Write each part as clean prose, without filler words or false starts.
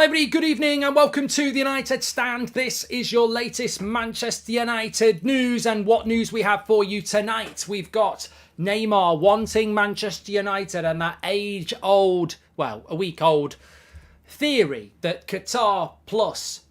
Hi everybody, good evening and welcome to the United Stand. This is your latest Manchester United news, and what news we have for you tonight. We've got Neymar wanting Manchester United and that age-old, well, a week-old theory that Qatar plus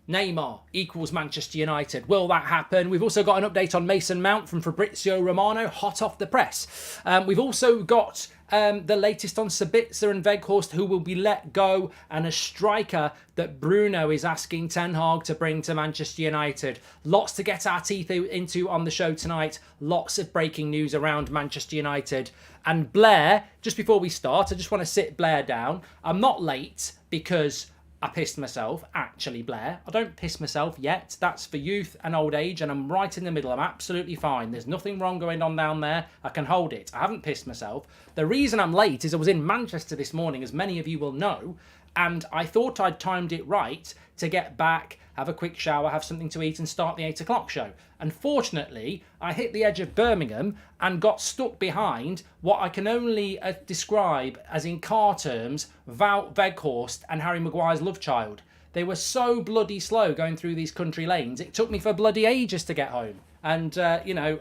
Neymar equals Manchester United. Will that happen? We've also got an update on Mason Mount from Fabrizio Romano, hot off the press. We've also got the latest on SABITZER and WEGHORST, who will be let go, and a striker that Bruno is asking Ten Hag to bring to Manchester United. Lots to get our teeth into on the show tonight. Lots of breaking news around Manchester United. And Blair, just before we start, I just want to sit Blair down. I'm not late because I pissed myself. Actually, Blair, I don't piss myself yet. That's for youth and old age, and I'm right in the middle. I'm absolutely fine. There's nothing wrong going on down there. I can hold it. I haven't pissed myself. The reason I'm late is I was in Manchester this morning, as many of you will know, and I thought I'd timed it right to get back, have a quick shower, have something to eat, and start the 8 o'clock show. Unfortunately, I hit the edge of Birmingham and got stuck behind what I can only describe as, in car terms, Wout Weghorst and Harry Maguire's love child. They were so bloody slow going through these country lanes. It took me for bloody ages to get home. And,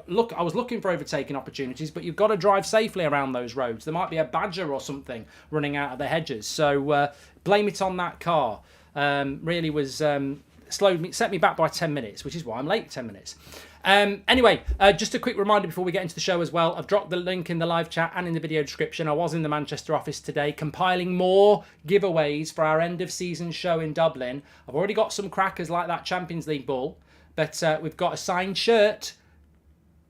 look, I was looking for overtaking opportunities, but you've got to drive safely around those roads. There might be a badger or something running out of the hedges. So blame it on that car. Really was set me back by 10 minutes, which is why I'm late 10 minutes. Anyway, just a quick reminder before we get into the show as well. I've dropped the link in the live chat and in the video description. I was in the Manchester office today compiling more giveaways for our end of season show in Dublin. I've already got some crackers like that Champions League ball, but we've got a signed shirt.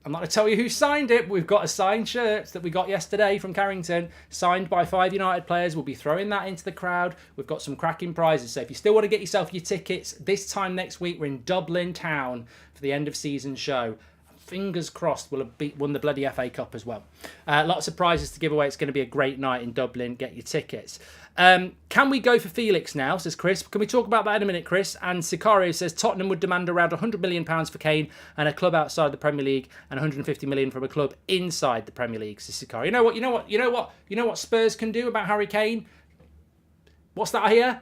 I'm not going to tell you who signed it, but we've got a signed shirt that we got yesterday from Carrington, signed by 5 United players. We'll be throwing that into the crowd. We've got some cracking prizes. So if you still want to get yourself your tickets, this time next week, we're in Dublin town for the end of season show. Fingers crossed we'll have won the bloody FA Cup as well. Lots of prizes to give away. It's going to be a great night in Dublin. Get your tickets. Can we go for Felix now, says Chris. Can we talk about that in a minute, Chris? And Sicario says Tottenham would demand around £100 million for Kane and a club outside the Premier League, and £150 million from a club inside the Premier League, says Sicario. You know what Spurs can do about Harry Kane? What's that I hear?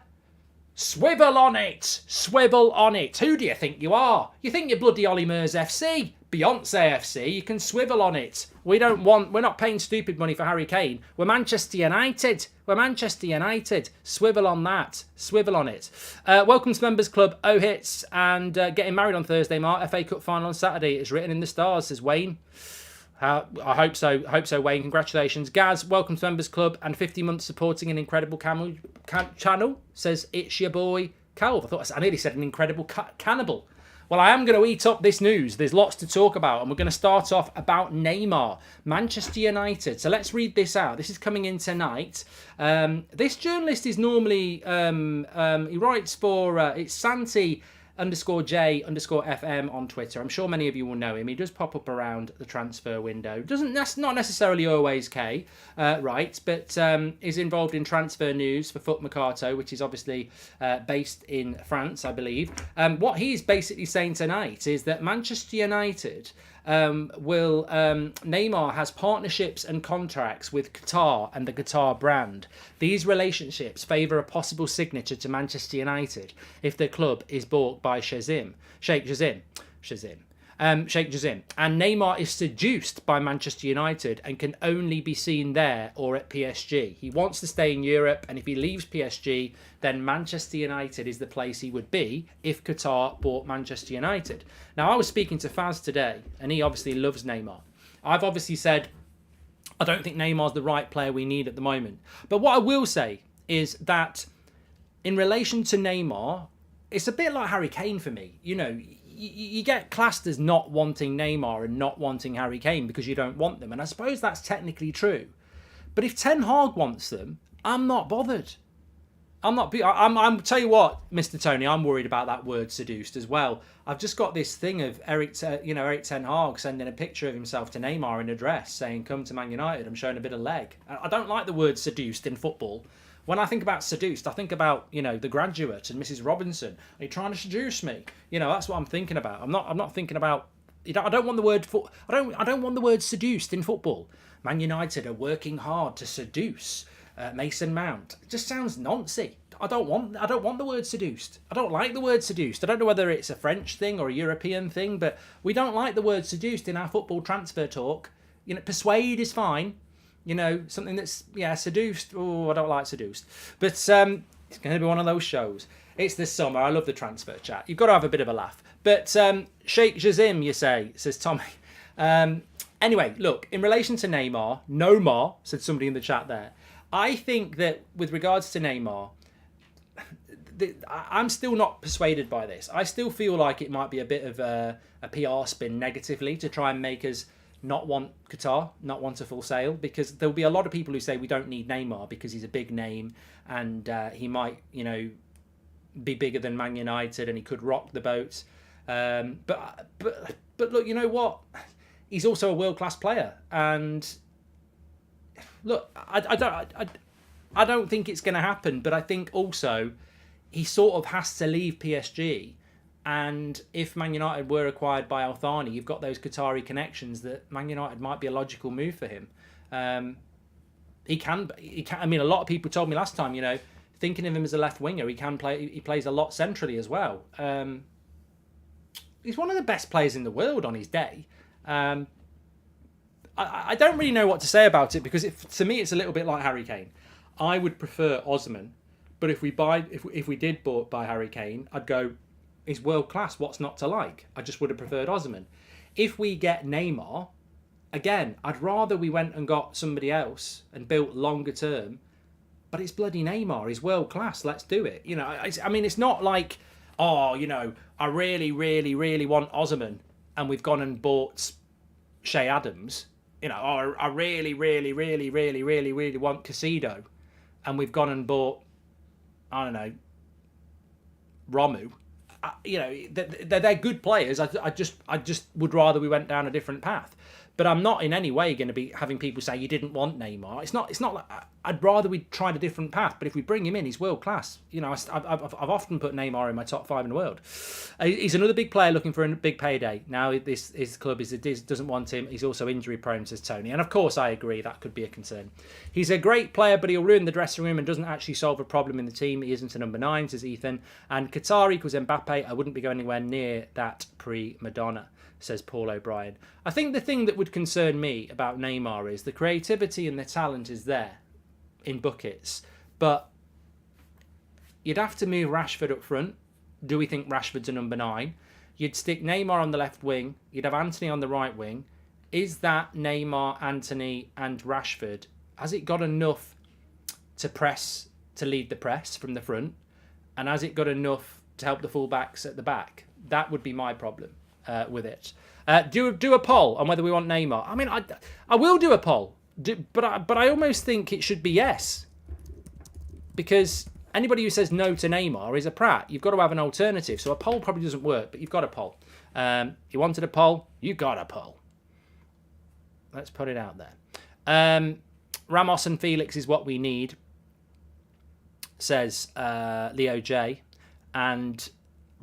Swivel on it! Swivel on it! Who do you think you are? You think you're bloody Ollie Murs FC? Beyonce FC? You can swivel on it. We're not paying stupid money for Harry Kane. We're Manchester United. We're Manchester United. Swivel on that. Swivel on it. Welcome to Members Club, O-Hits, and getting married on Thursday, Mark. FA Cup final on Saturday. It's written in the stars, says Wayne. I hope so. I hope so, Wayne. Congratulations. Gaz, welcome to Members Club and 50 months supporting an incredible channel, says it's your boy, Calv. I nearly said an incredible cannibal. Well, I am going to eat up this news. There's lots to talk about, and we're going to start off about Neymar, Manchester United. So let's read this out. This is coming in tonight. This journalist is normally, he writes for, it's Santi_J_FM on Twitter. I'm sure many of you will know him. He does pop up around the transfer window. That's not necessarily always K, right? But is involved in transfer news for Foot Mercato, which is obviously based in France, I believe. What he's basically saying tonight is that Manchester United Neymar has partnerships and contracts with Qatar and the Qatar brand. These relationships favour a possible signature to Manchester United if the club is bought by Sheikh Jassim. And Neymar is seduced by Manchester United and can only be seen there or at PSG. He wants to stay in Europe, and if he leaves PSG, then Manchester United is the place he would be if Qatar bought Manchester United. Now, I was speaking to Faz today, and he obviously loves Neymar. I've obviously said, I don't think Neymar's the right player we need at the moment. But what I will say is that in relation to Neymar, it's a bit like Harry Kane for me. You know, you get classed as not wanting Neymar and not wanting Harry Kane because you don't want them. And I suppose that's technically true. But if Ten Hag wants them, I'm not bothered. I'm tell you what, Mr. Tony, I'm worried about that word seduced as well. I've just got this thing of Eric Ten Hag sending a picture of himself to Neymar in a dress saying, come to Man United, I'm showing a bit of leg. I don't like the word seduced in football. When I think about seduced, I think about, The Graduate and Mrs. Robinson. Are you trying to seduce me? That's what I'm thinking about. I'm not thinking about. I don't want the word I don't want the word seduced in football. Man United are working hard to seduce Mason Mount. It just sounds nonsense. I don't want the word seduced. I don't like the word seduced. I don't know whether it's a French thing or a European thing, but we don't like the word seduced in our football transfer talk. You know, persuade is fine. You know, something that's, seduced. Oh, I don't like seduced. But it's going to be one of those shows. It's this summer. I love the transfer chat. You've got to have a bit of a laugh. But Sheikh Jazim, you say, says Tommy. Anyway, look, in relation to Neymar, Nomar, said somebody in the chat there. I think that with regards to Neymar, I'm still not persuaded by this. I still feel like it might be a bit of a PR spin negatively to try and make us not want Qatar, not want a full sale, because there'll be a lot of people who say we don't need Neymar because he's a big name and he might, you know, be bigger than Man United and he could rock the boat. But look, you know what? He's also a world-class player, and look, I don't think it's going to happen, but I think also he sort of has to leave PSG. And if Man United were acquired by Antony, you've got those Qatari connections that Man United might be a logical move for him. He can. I mean, a lot of people told me last time, you know, thinking of him as a left winger, he can play. He plays a lot centrally as well. He's one of the best players in the world on his day. I don't really know what to say about it because to me it's a little bit like Harry Kane. I would prefer Osman, but if we did buy Harry Kane, I'd go, he's world class. What's not to like? I just would have preferred Osman. If we get Neymar, again, I'd rather we went and got somebody else and built longer term. But it's bloody Neymar. He's world class. Let's do it. You know, I mean, it's not like, oh, you know, I really, really, really want Osman, and we've gone and bought Shea Adams. You know, oh, I really, really, really, really, really, really want Casido, and we've gone and bought, I don't know, Romu. You know, they're good players. I just would rather we went down a different path. But I'm not in any way going to be having people say you didn't want Neymar. It's not like I'd rather we tried a different path. But if we bring him in, he's world class. You know, I've often put Neymar in my top 5 in the world. He's another big player looking for a big payday. Now his club doesn't want him. He's also injury prone, says Tony. And of course I agree that could be a concern. He's a great player, but he'll ruin the dressing room and doesn't actually solve a problem in the team. He isn't a number 9, says Ethan. And Qatar equals Mbappe. I wouldn't be going anywhere near that pre-Madonna, says Paul O'Brien. I think the thing that would concern me about Neymar is the creativity and the talent is there in buckets, but you'd have to move Rashford up front. Do we think Rashford's a number 9? You'd stick Neymar on the left wing. You'd have Antony on the right wing. Is that Neymar, Antony and Rashford? Has it got enough to lead the press from the front? And has it got enough to help the fullbacks at the back? That would be my problem with it. Do a poll on whether we want Neymar. I mean, I will do a poll, but I almost think it should be yes, because anybody who says no to Neymar is a prat. You've got to have an alternative. So a poll probably doesn't work, but you've got a poll. You wanted a poll, you got a poll. Let's put it out there. Ramos and Felix is what we need, says Leo J. And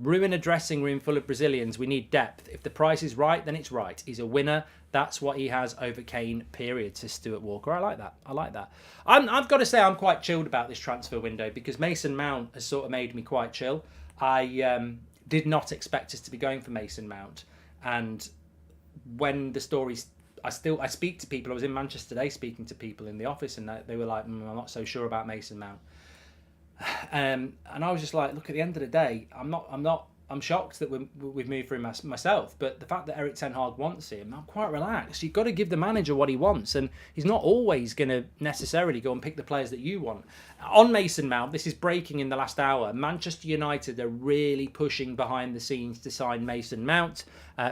ruin a dressing room full of Brazilians. We need depth. If the price is right, then it's right. He's a winner. That's what he has over Kane, period, says Stuart Walker. I like that. I've got to say I'm quite chilled about this transfer window because Mason Mount has sort of made me quite chill. I did not expect us to be going for Mason Mount. And when the stories... I speak to people. I was in Manchester today speaking to people in the office and they were like, I'm not so sure about Mason Mount. And I was just like, look, at the end of the day, I'm shocked that we've moved for him myself, but the fact that Erik ten Hag wants him, I'm quite relaxed. You've got to give the manager what he wants, and he's not always going to necessarily go and pick the players that you want. On Mason Mount, this is breaking in the last hour. Manchester United are really pushing behind the scenes to sign Mason Mount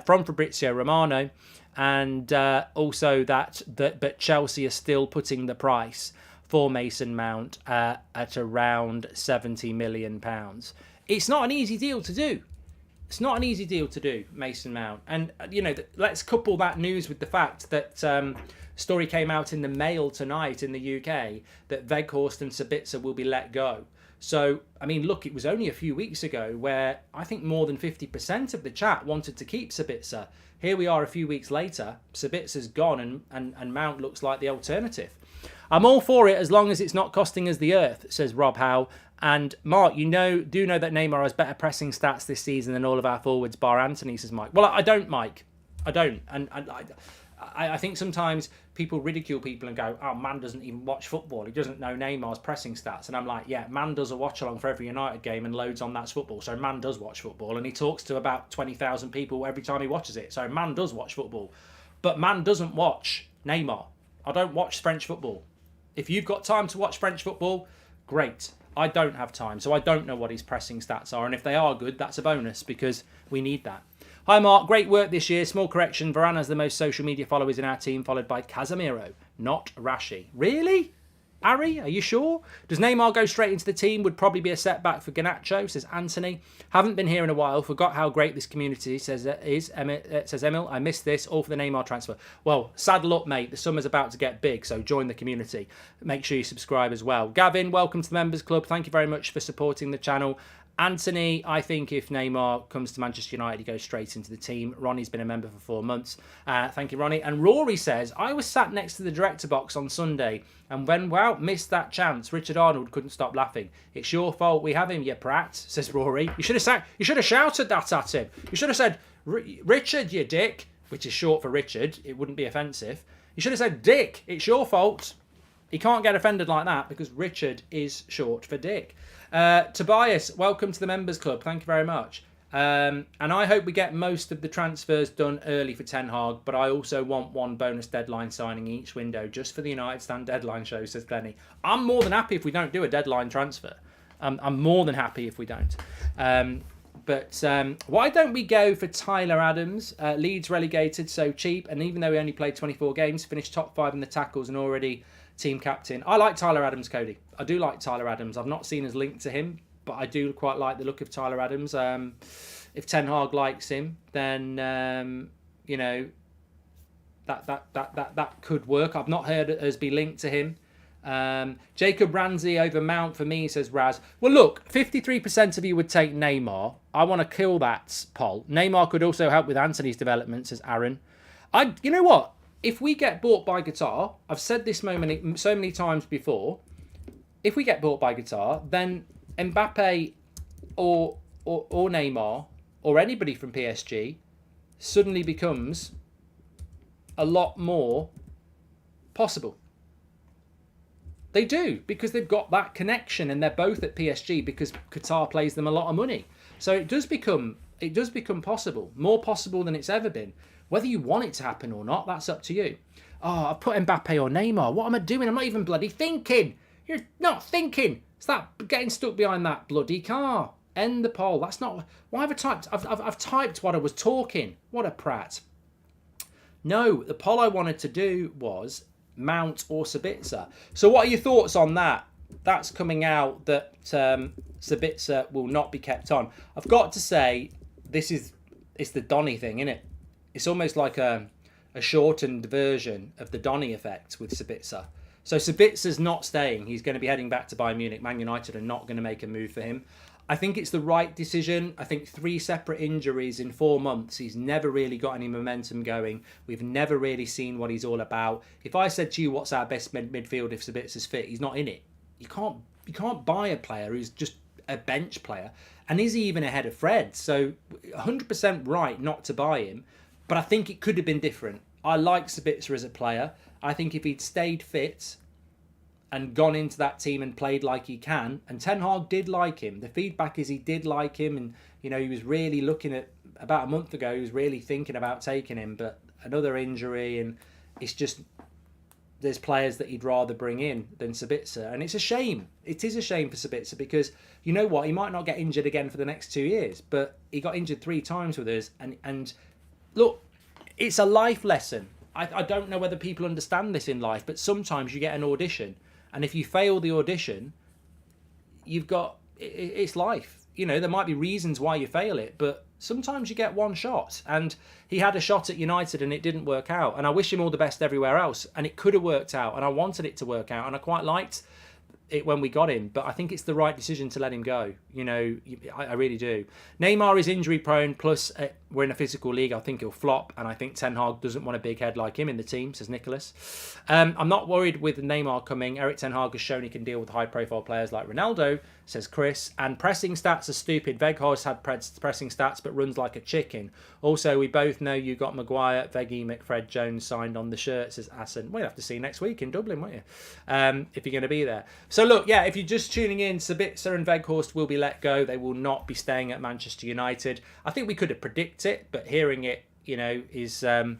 from Fabrizio Romano, and also but Chelsea are still putting the price for Mason Mount at around £70 million. It's not an easy deal to do. Mason Mount. And, you know, let's couple that news with the fact that story came out in the Mail tonight in the UK that WEGHORST and SABITZER will be let go. So, I mean, look, it was only a few weeks ago where I think more than 50% of the chat wanted to keep SABITZER. Here we are a few weeks later, SABITZER's gone and Mount looks like the alternative. I'm all for it as long as it's not costing us the earth, says Rob Howe. And Mark, do know that Neymar has better pressing stats this season than all of our forwards, bar Antony, says Mike. Well, I don't, Mike. I don't. And I think sometimes people ridicule people and go, oh, man doesn't even watch football. He doesn't know Neymar's pressing stats. And I'm like, yeah, man does a watch-along for every United game and loads on That's Football. So man does watch football. And he talks to about 20,000 people every time he watches it. So man does watch football. But man doesn't watch Neymar. I don't watch French football. If you've got time to watch French football, great. I don't have time, so I don't know what his pressing stats are. And if they are good, that's a bonus because we need that. Hi, Mark. Great work this year. Small correction. Varane has the most social media followers in our team, followed by Casemiro, not Rashi. Really? Ari, are you sure? Does Neymar go straight into the team? Would probably be a setback for Garnacho, says Antony. Haven't been here in a while. Forgot how great this community says Emil. I missed this. All for the Neymar transfer. Well, saddle up, mate. The summer's about to get big, so join the community. Make sure you subscribe as well. Gavin, welcome to the Members Club. Thank you very much for supporting the channel. Anthony, I think if Neymar comes to Manchester United, he goes straight into the team. Ronnie's been a member for 4 months. Thank you, Ronnie. And Rory says, I was sat next to the director box on Sunday and when, wow, missed that chance. Richard Arnold couldn't stop laughing. It's your fault we have him, you prat, says Rory. You should have shouted that at him. You should have said, Richard, you dick, which is short for Richard. It wouldn't be offensive. You should have said, Dick, it's your fault. He can't get offended like that because Richard is short for Dick. Tobias, welcome to the Members Club. Thank you very much. And I hope we get most of the transfers done early for Ten Hag, but I also want one bonus deadline signing each window just for the United Stand deadline show, says Glennie. I'm more than happy if we don't do a deadline transfer. I'm more than happy if we don't. But why don't we go for Tyler Adams? Leeds relegated, so cheap, and even though he only played 24 games, finished top 5 in the tackles and already team captain. I like Tyler Adams, Cody. I do like Tyler Adams. I've not seen his link to him, but I do quite like the look of Tyler Adams. If Ten Hag likes him, then you know that could work. I've not heard us be linked to him. Jacob Ramsey over Mount for me, says Raz. Well, look, 53% of you would take Neymar. I want to kill that poll. Neymar could also help with Antony's development, says Aaron. You know what? If we get bought by Qatar, I've said this so many times before. If we get bought by Qatar, then Mbappe or Neymar or anybody from PSG suddenly becomes a lot more possible. They do, because they've got that connection and they're both at PSG because Qatar plays them a lot of money. So it does become possible, more possible than it's ever been. Whether you want it to happen or not, that's up to you. Oh, I've put Mbappe or Neymar. What am I doing? I'm not even bloody thinking. You're not thinking. It's that getting stuck behind that bloody car. End the poll. That's not... Why have I typed? I've typed what I was talking. What a prat. No, the poll I wanted to do was Mount or Sabitzer. So what are your thoughts on that? That's coming out that Sabitzer will not be kept on. I've got to say, it's the Donny thing, isn't it? It's almost like a shortened version of the Donny effect with Sabitzer. So Sabitzer's not staying. He's going to be heading back to Bayern Munich. Man United are not going to make a move for him. I think it's the right decision. I think 3 separate injuries in 4 months. He's never really got any momentum going. We've never really seen what he's all about. If I said to you, what's our best midfield if Sabitzer's fit? He's not in it. You can't buy a player who's just a bench player. And is he even ahead of Fred? So 100% right not to buy him. But I think it could have been different. I like Sabitzer as a player. I think if he'd stayed fit and gone into that team and played like he can, and Ten Hag did like him. The feedback is he did like him, and you know he was really looking at, about a month ago, he was really thinking about taking him, but another injury, and it's just, there's players that he'd rather bring in than Sabitzer, and it's a shame. It is a shame for Sabitzer because you know what, he might not get injured again for the next 2 years, but he got injured 3 times with us, and look, it's a life lesson. I don't know whether people understand this in life, but sometimes you get an audition, and if you fail the audition, you've got, it's life. You know, there might be reasons why you fail it, but sometimes you get one shot. And he had a shot at United and it didn't work out. And I wish him all the best everywhere else. And it could have worked out. And I wanted it to work out. And I quite liked when we got him, but I think it's the right decision to let him go. You know, I really do. Neymar is injury prone, plus we're in a physical league. I think he'll flop, and I think Ten Hag doesn't want a big head like him in the team, says Nicholas. I'm not worried with Neymar coming. Eric Ten Hag has shown he can deal with high-profile players like Ronaldo, says Chris. And pressing stats are stupid. Weghorst had pressing stats, but runs like a chicken. Also, we both know you got Maguire, Veggie, McFred, Jones signed on the shirt, says Assen. We'll have to see next week in Dublin, won't you? If you're going to be there. So look, yeah, if you're just tuning in, Sabitzer and Weghorst will be let go. They will not be staying at Manchester United. I think we could have predicted it, but hearing it, you know, is a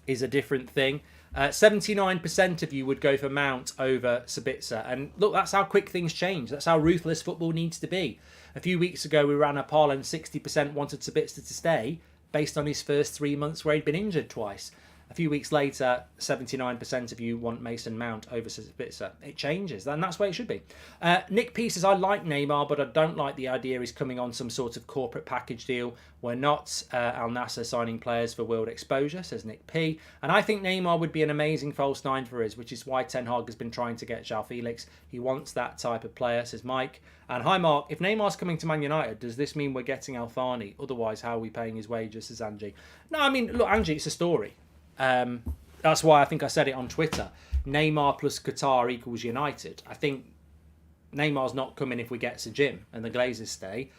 different thing. 79% of you would go for Mount over Sabitzer. And look, that's how quick things change. That's how ruthless football needs to be. A few weeks ago, we ran a poll and 60% wanted Sabitzer to stay based on his first 3 months where he'd been injured twice. A few weeks later, 79% of you want Mason Mount over Sabitzer. It changes, and that's where it should be. Nick P says, I like Neymar, but I don't like the idea he's coming on some sort of corporate package deal. We're not Al Nassr signing players for world exposure, says Nick P. And I think Neymar would be an amazing false nine for us, which is why Ten Hag has been trying to get João Felix. He wants that type of player, says Mike. And hi, Mark. If Neymar's coming to Man United, does this mean we're getting Antony? Otherwise, how are we paying his wages, says Angie. No, I mean, look, Angie, it's a story. That's why I think I said it on Twitter. Neymar plus Qatar equals United. I think Neymar's not coming if we get Sir Jim and the Glazers stay.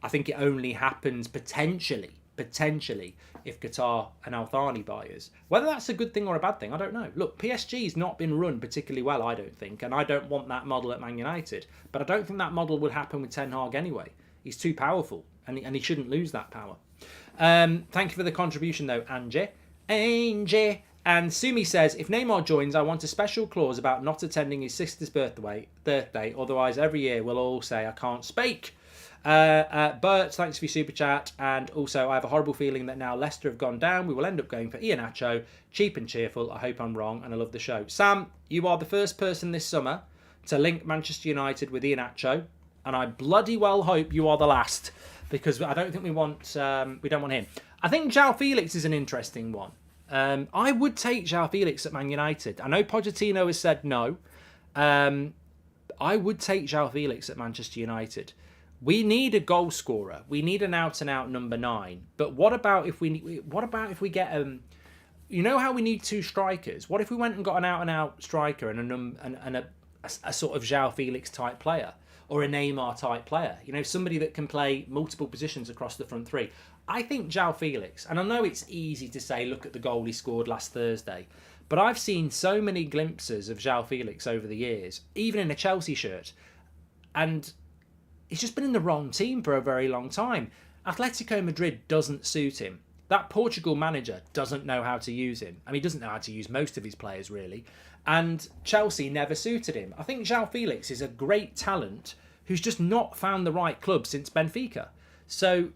I think it only happens potentially if Qatar and Antony buy us. Whether that's a good thing or a bad thing, I don't know. Look, PSG's not been run particularly well, I don't think, and I don't want that model at Man United. But I don't think that model would happen with Ten Hag anyway. He's too powerful, and he shouldn't lose that power. Thank you for the contribution, though, Angie. And Sumi says, if Neymar joins, I want a special clause about not attending his sister's birthday. Otherwise, every year we'll all say I can't speak. Bert, thanks for your super chat. And also, I have a horrible feeling that now Leicester have gone down, we will end up going for Iheanacho. Cheap and cheerful. I hope I'm wrong, and I love the show. Sam, you are the first person this summer to link Manchester United with Iheanacho, and I bloody well hope you are the last, because I don't think we don't want him. I think João Felix is an interesting one. I would take João Felix at Man United. I know Pochettino has said no. I would take João Felix at Manchester United. We need a goal scorer. We need an out-and-out number 9. But what about if we get you know how we need 2 strikers? What if we went and got an out-and-out striker and a sort of João Felix type player, or a Neymar type player? You know, somebody that can play multiple positions across the front 3. I think João Felix, and I know it's easy to say, look at the goal he scored last Thursday, but I've seen so many glimpses of João Felix over the years, even in a Chelsea shirt, and he's just been in the wrong team for a very long time. Atletico Madrid doesn't suit him. That Portugal manager doesn't know how to use him. I mean, he doesn't know how to use most of his players, really. And Chelsea never suited him. I think João Felix is a great talent who's just not found the right club since Benfica. So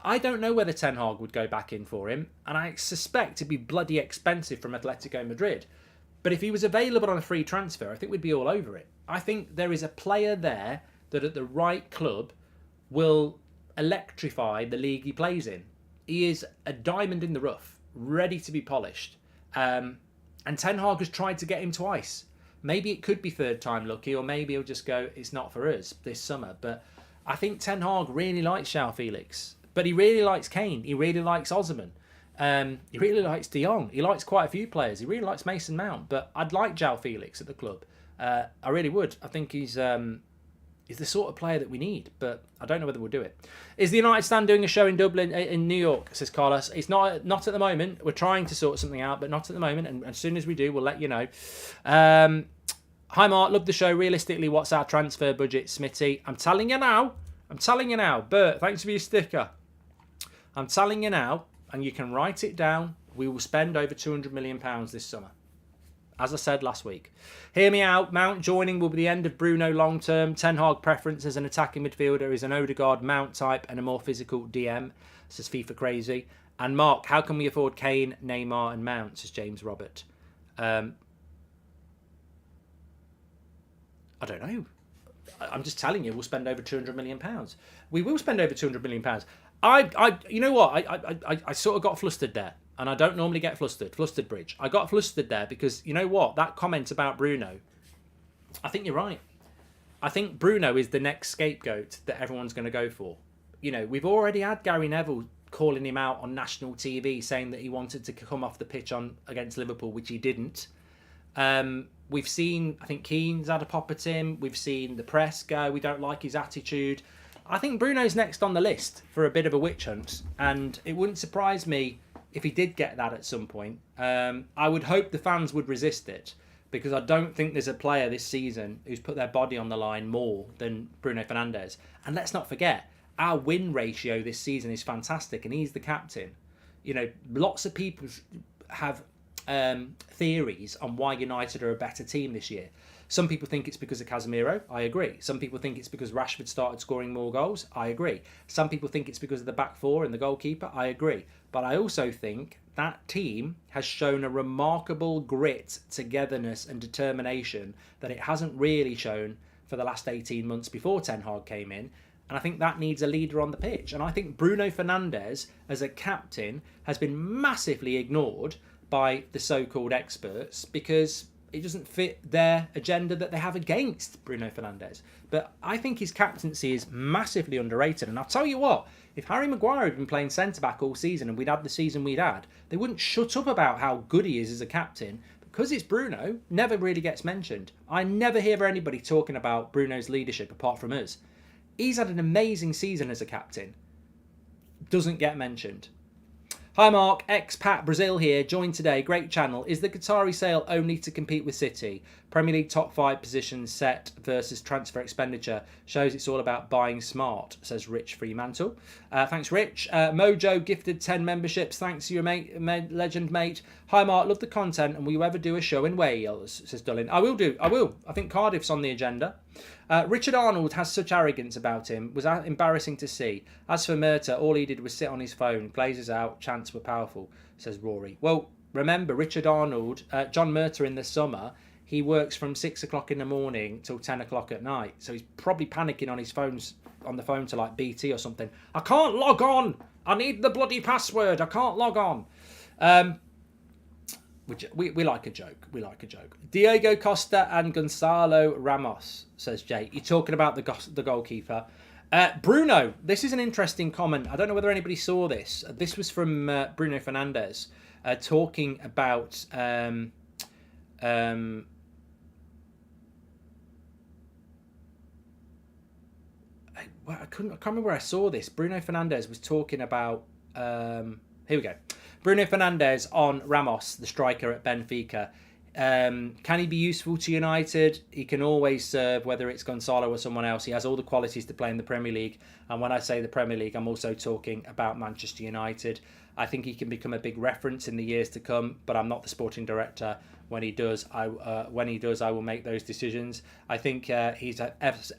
I don't know whether Ten Hag would go back in for him, and I suspect it'd be bloody expensive from Atletico Madrid. But if he was available on a free transfer, I think we'd be all over it. I think there is a player there that at the right club will electrify the league he plays in. He is a diamond in the rough, ready to be polished. And Ten Hag has tried to get him twice. Maybe it could be third time lucky, or maybe he'll just go, it's not for us this summer. But I think Ten Hag really likes João Felix. But he really likes Kane. He really likes Osimhen. He really likes De Jong. He likes quite a few players. He really likes Mason Mount. But I'd like João Felix at the club. I really would. I think he's the sort of player that we need. But I don't know whether we'll do it. Is the United stand doing a show in Dublin, in New York, says Carlos. It's not at the moment. We're trying to sort something out, but not at the moment. And as soon as we do, we'll let you know. Hi, Mark. Love the show. Realistically, what's our transfer budget, Smitty? I'm telling you now. Bert, thanks for your sticker. I'm telling you now, and you can write it down, we will spend over £200 million this summer. As I said last week. Hear me out. Mount joining will be the end of Bruno long term. Ten Hag preference as an attacking midfielder is an Odegaard Mount type and a more physical DM, says FIFA Crazy. And Mark, how can we afford Kane, Neymar and Mount, says James Robert. I don't know. I'm just telling you, we'll spend over £200 million. We will spend over £200 million. You know what? I sort of got flustered there, and I don't normally get flustered. Flustered bridge. I got flustered there because you know what? That comment about Bruno, I think you're right. I think Bruno is the next scapegoat that everyone's going to go for. You know, we've already had Gary Neville calling him out on national TV, saying that he wanted to come off the pitch against Liverpool, which he didn't. We've seen, I think Keane's had a pop at him. We've seen the press go, we don't like his attitude. I think Bruno's next on the list for a bit of a witch hunt, and it wouldn't surprise me if he did get that at some point. I would hope the fans would resist it, because I don't think there's a player this season who's put their body on the line more than Bruno Fernandes. And let's not forget, our win ratio this season is fantastic, and he's the captain. You know, lots of people have theories on why United are a better team this year. Some people think it's because of Casemiro. I agree. Some people think it's because Rashford started scoring more goals. I agree. Some people think it's because of the back four and the goalkeeper. I agree. But I also think that team has shown a remarkable grit, togetherness and determination that it hasn't really shown for the last 18 months before Ten Hag came in. And I think that needs a leader on the pitch. And I think Bruno Fernandes, as a captain, has been massively ignored by the so-called experts because it doesn't fit their agenda that they have against Bruno Fernandes. But I think his captaincy is massively underrated. And I'll tell you what, if Harry Maguire had been playing centre-back all season and we'd had the season we'd had, they wouldn't shut up about how good he is as a captain. Because it's Bruno, never really gets mentioned. I never hear anybody talking about Bruno's leadership apart from us. He's had an amazing season as a captain. Doesn't get mentioned. Hi Mark, expat Brazil here, joined today, great channel. Is the Qatari sale only to compete with City? Premier League top 5 positions set versus transfer expenditure shows it's all about buying smart, says Rich Fremantle. Thanks Rich. Mojo gifted 10 memberships, thanks to your legend mate. Hi Mark, love the content and will you ever do a show in Wales, says Dullin. I will. I think Cardiff's on the agenda. Richard Arnold has such arrogance about him, was embarrassing to see. As for Murta, all he did was sit on his phone, glazes out, chants were powerful, says Rory. Well, remember, Richard Arnold, John Murta in the summer, he works from 6 o'clock in the morning till 10 o'clock at night. So he's probably panicking on the phone to like BT or something. I can't log on. I need the bloody password. I can't log on. Which we like a joke. We like a joke. Diego Costa and Gonzalo Ramos, says Jay. You're talking about the goalkeeper. Bruno, this is an interesting comment. I don't know whether anybody saw this. This was from Bruno Fernandes talking about I can't remember where I saw this. Bruno Fernandes was talking about here we go. Bruno Fernandes on Ramos, the striker at Benfica. Can he be useful to United? He can always serve, whether it's Gonzalo or someone else. He has all the qualities to play in the Premier League. And when I say the Premier League, I'm also talking about Manchester United. I think he can become a big reference in the years to come, but I'm not the sporting director. When he does, I will make those decisions. I think he's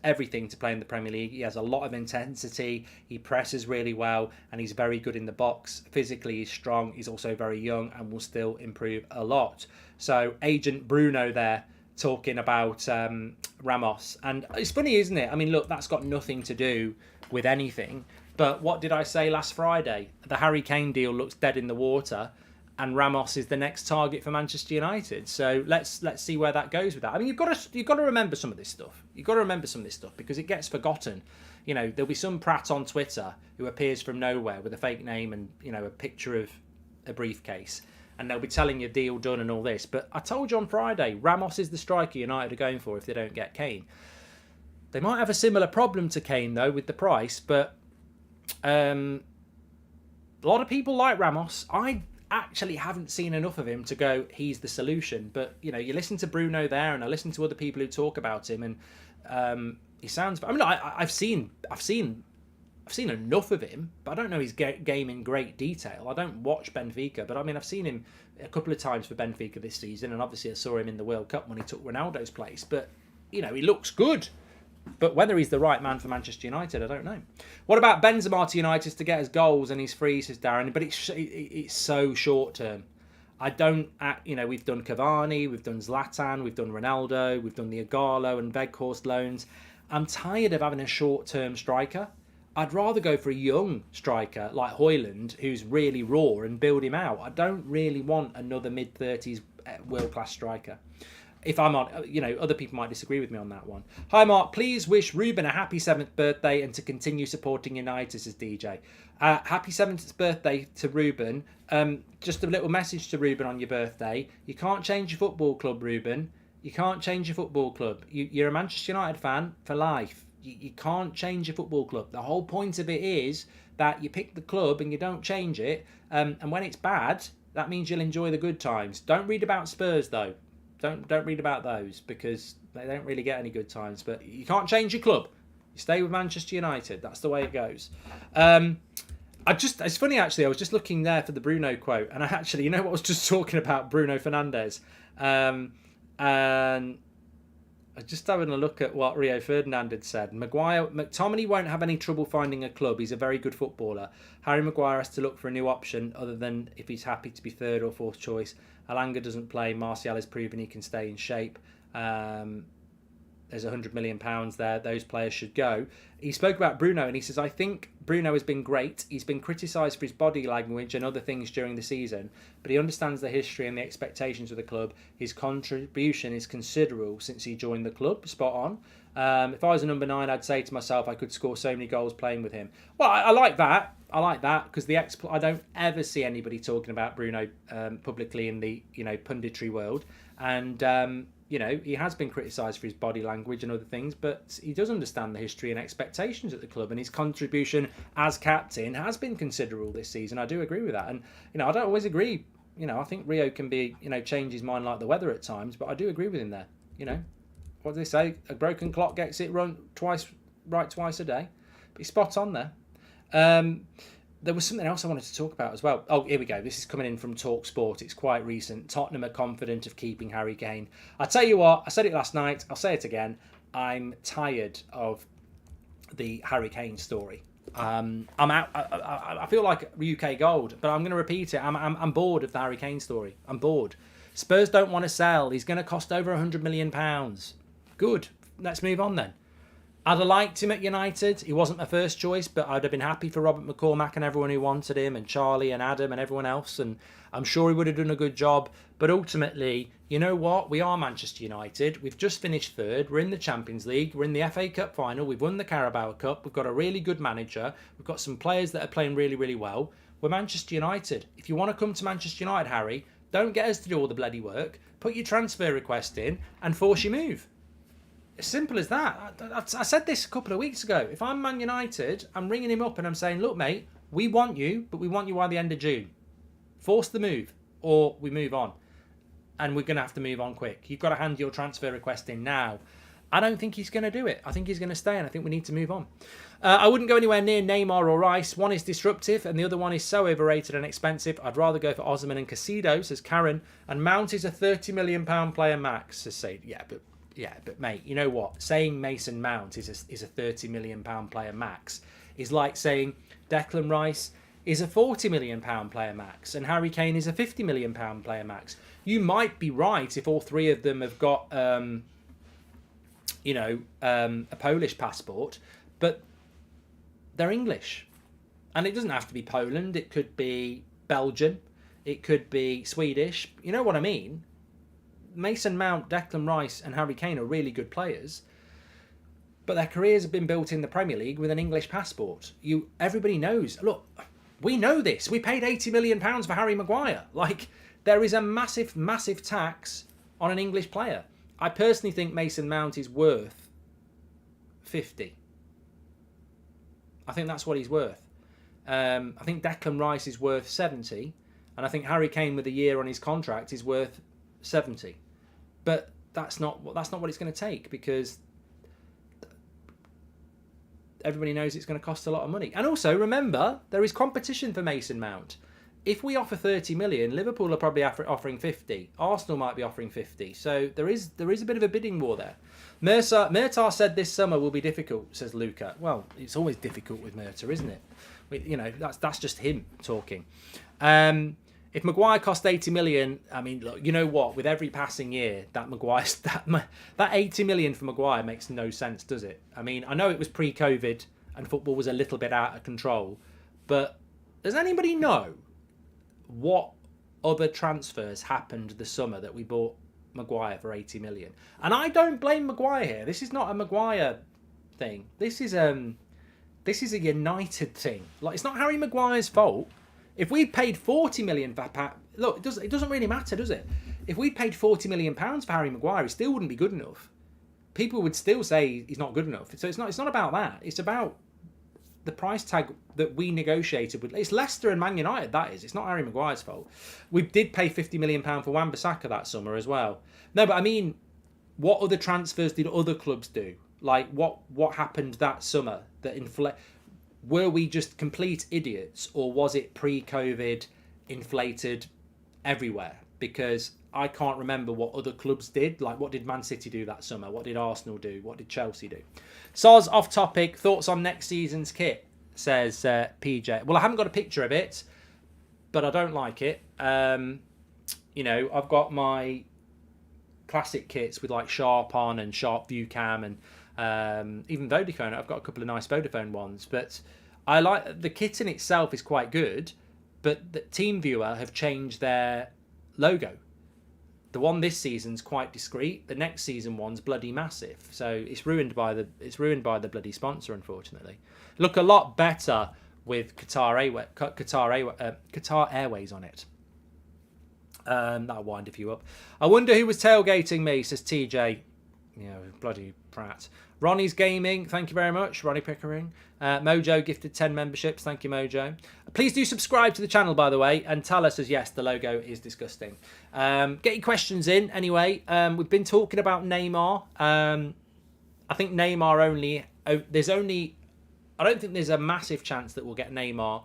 everything to play in the Premier League. He has a lot of intensity. He presses really well, and he's very good in the box. Physically, he's strong. He's also very young and will still improve a lot. So, Agent Bruno there talking about Ramos. And it's funny, isn't it? I mean, look, that's got nothing to do with anything. But what did I say last Friday? The Harry Kane deal looks dead in the water. And Ramos is the next target for Manchester United. So let's see where that goes with that. I mean, you've got to remember some of this stuff. You've got to remember some of this stuff because it gets forgotten. You know, there'll be some prat on Twitter who appears from nowhere with a fake name and, you know, a picture of a briefcase. And they'll be telling you deal done and all this. But I told you on Friday, Ramos is the striker United are going for if they don't get Kane. They might have a similar problem to Kane, though, with the price. But a lot of people like Ramos. I actually haven't seen enough of him to go he's the solution, but you know, you listen to Bruno there and I listen to other people who talk about him and he sounds, I mean, I've seen enough of him, but I don't know his game in great detail. I don't watch Benfica, but I mean, I've seen him a couple of times for Benfica this season, and obviously I saw him in the World Cup when he took Ronaldo's place, but you know, he looks good. But whether he's the right man for Manchester United, I don't know. What about Benzema to United to get his goals and his frees, says Darren? But it's so short term. I don't, you know, we've done Cavani, we've done Zlatan, we've done Ronaldo, we've done the Igalo and Weghorst loans. I'm tired of having a short-term striker. I'd rather go for a young striker like Højlund, who's really raw, and build him out. I don't really want another mid-30s world-class striker. if I'm on, other people might disagree with me on that one. Hi, Mark. Please wish Ruben a happy 7th birthday and to continue supporting United, says DJ. Happy 7th birthday to Ruben. Just a little message to Ruben on your birthday. You can't change your football club, Ruben. You can't change your football club. You're a Manchester United fan for life. You can't change your football club. The whole point of it is that you pick the club and you don't change it. And when it's bad, that means you'll enjoy the good times. Don't read about Spurs, though. Don't read about those, because they don't really get any good times. But you can't change your club. You stay with Manchester United. That's the way it goes. It's funny, actually. I was just looking there for the Bruno quote, and I was just talking about Bruno Fernandes, and I just having a look at what Rio Ferdinand had said. McTominay won't have any trouble finding a club. He's a very good footballer. Harry Maguire has to look for a new option other than if he's happy to be third or fourth choice. Alanga doesn't play. Martial has proven he can stay in shape. There's £100 million there. Those players should go. He spoke about Bruno, and he says, I think Bruno has been great. He's been criticised for his body language and other things during the season, but he understands the history and the expectations of the club. His contribution is considerable since he joined the club. Spot on. If I was a number 9, I'd say to myself, I could score so many goals playing with him. Well, I like that. I like that, because I don't ever see anybody talking about Bruno publicly in the punditry world, and he has been criticised for his body language and other things, but he does understand the history and expectations at the club, and his contribution as captain has been considerable this season. I do agree with that, and I don't always agree. I think Rio can be change his mind like the weather at times, but I do agree with him there. What do they say? A broken clock gets it right twice a day. But he's spot on there. There was something else I wanted to talk about as well. Oh, here we go. This is coming in from Talk Sport. It's quite recent. Tottenham are confident of keeping Harry Kane. I tell you what, I said it last night. I'll say it again. I'm tired of the Harry Kane story. I'm out. I feel like UK gold, but I'm going to repeat it. I'm bored of the Harry Kane story. I'm bored. Spurs don't want to sell. He's going to cost over £100 million. Good. Let's move on then. I'd have liked him at United. He wasn't my first choice, but I'd have been happy for Robert McCormack and everyone who wanted him, and Charlie and Adam and everyone else, and I'm sure he would have done a good job. But ultimately, you know what? We are Manchester United. We've just finished third. We're in the Champions League. We're in the FA Cup final. We've won the Carabao Cup. We've got a really good manager. We've got some players that are playing really, really well. We're Manchester United. If you want to come to Manchester United, Harry, don't get us to do all the bloody work. Put your transfer request in and force your move. As simple as that. I said this a couple of weeks ago. If I'm Man United, I'm ringing him up and I'm saying, look, mate, we want you, but we want you by the end of June. Force the move, or we move on. And we're going to have to move on quick. You've got to hand your transfer request in now. I don't think he's going to do it. I think he's going to stay, and I think we need to move on. I wouldn't go anywhere near Neymar or Rice. One is disruptive, and the other one is so overrated and expensive. I'd rather go for Osimhen and Casido, says Karen. And Mount is a £30 million player max, says Said. Yeah, but mate, you know what? Saying Mason Mount is a £30 million player max is like saying Declan Rice is a £40 million player max and Harry Kane is a £50 million player max. You might be right if all three of them have got, a Polish passport, but they're English. And it doesn't have to be Poland. It could be Belgian. It could be Swedish. You know what I mean? Mason Mount, Declan Rice and Harry Kane are really good players, but their careers have been built in the Premier League with an English passport. Everybody knows. Look, we know this. We paid £80 million for Harry Maguire. Like, there is a massive, massive tax on an English player. I personally think Mason Mount is worth 50. I think that's what he's worth. I think Declan Rice is worth 70, and I think Harry Kane with a year on his contract is worth 70. But that's not what it's going to take, because everybody knows it's going to cost a lot of money. And also, remember, there is competition for Mason Mount. If we offer 30 million, Liverpool are probably offering 50. Arsenal might be offering 50. So there is a bit of a bidding war there. Murtar said this summer will be difficult, says Luca. Well, it's always difficult with Murtar, isn't it? That's just him talking. If Maguire cost 80 million, I mean, look, you know what? With every passing year, that 80 million for Maguire makes no sense, does it? I mean, I know it was pre-COVID and football was a little bit out of control, but does anybody know what other transfers happened this summer that we bought Maguire for 80 million. And I don't blame Maguire here. This is not a Maguire thing. This is a United thing. Like, it's not Harry Maguire's fault. If we paid 40 million for look, it doesn't really matter, does it? If we paid 40 million pounds for Harry Maguire, he still wouldn't be good enough. People would still say he's not good enough. So it's not about that. It's about the price tag that we negotiated with. It's Leicester and Man United, that is. It's not Harry Maguire's fault. We did pay £50 million for Wan-Bissaka that summer as well. No, but I mean, what other transfers did other clubs do? Like, what happened that summer that were we just complete idiots, or was it pre-COVID inflated everywhere? Because I can't remember what other clubs did. Like, what did Man City do that summer? What did Arsenal do? What did Chelsea do? Soz, off topic, thoughts on next season's kit, says PJ. Well, I haven't got a picture of it, but I don't like it. You know, I've got my classic kits with like Sharp on and Sharp View Cam and even Vodafone. I've got a couple of nice Vodafone ones, but I like the kit in itself is quite good, but the TeamViewer have changed their logo. The one this season's quite discreet. The next season one's bloody massive. So it's ruined by the bloody sponsor, unfortunately. Look a lot better with Qatar Airways on it. That'll wind a few up. I wonder who was tailgating me, says TJ. You know, bloody prat. Ronnie's Gaming, thank you very much, Ronnie Pickering. Mojo gifted 10 memberships, thank you, Mojo. Please do subscribe to the channel, by the way, and tell us as yes, the logo is disgusting. Get your questions in, anyway. We've been talking about Neymar. I think Neymar I don't think there's a massive chance that we'll get Neymar,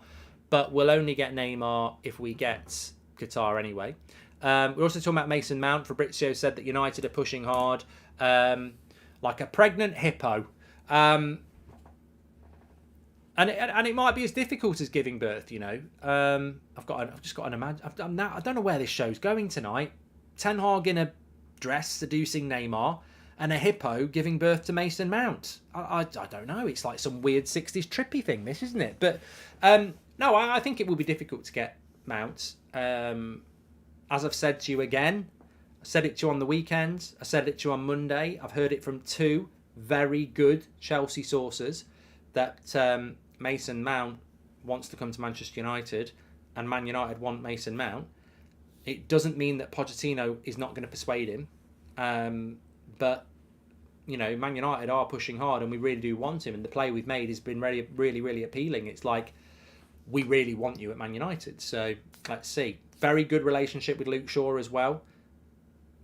but we'll only get Neymar if we get Qatar anyway. We're also talking about Mason Mount. Fabrizio said that United are pushing hard. Like a pregnant hippo, and it might be as difficult as giving birth. You know, I've just got an imagine. I don't know where this show's going tonight. Ten Hag in a dress seducing Neymar, and a hippo giving birth to Mason Mount. I don't know. It's like some weird 60s trippy thing, this, isn't it? But no, I think it will be difficult to get Mount. As I've said to you again. I said it to you on the weekend. I said it to you on Monday. I've heard it from two very good Chelsea sources that Mason Mount wants to come to Manchester United and Man United want Mason Mount. It doesn't mean that Pochettino is not going to persuade him. But, you know, Man United are pushing hard and we really do want him. And the play we've made has been really, really, really appealing. It's like, we really want you at Man United. So, let's see. Very good relationship with Luke Shaw as well.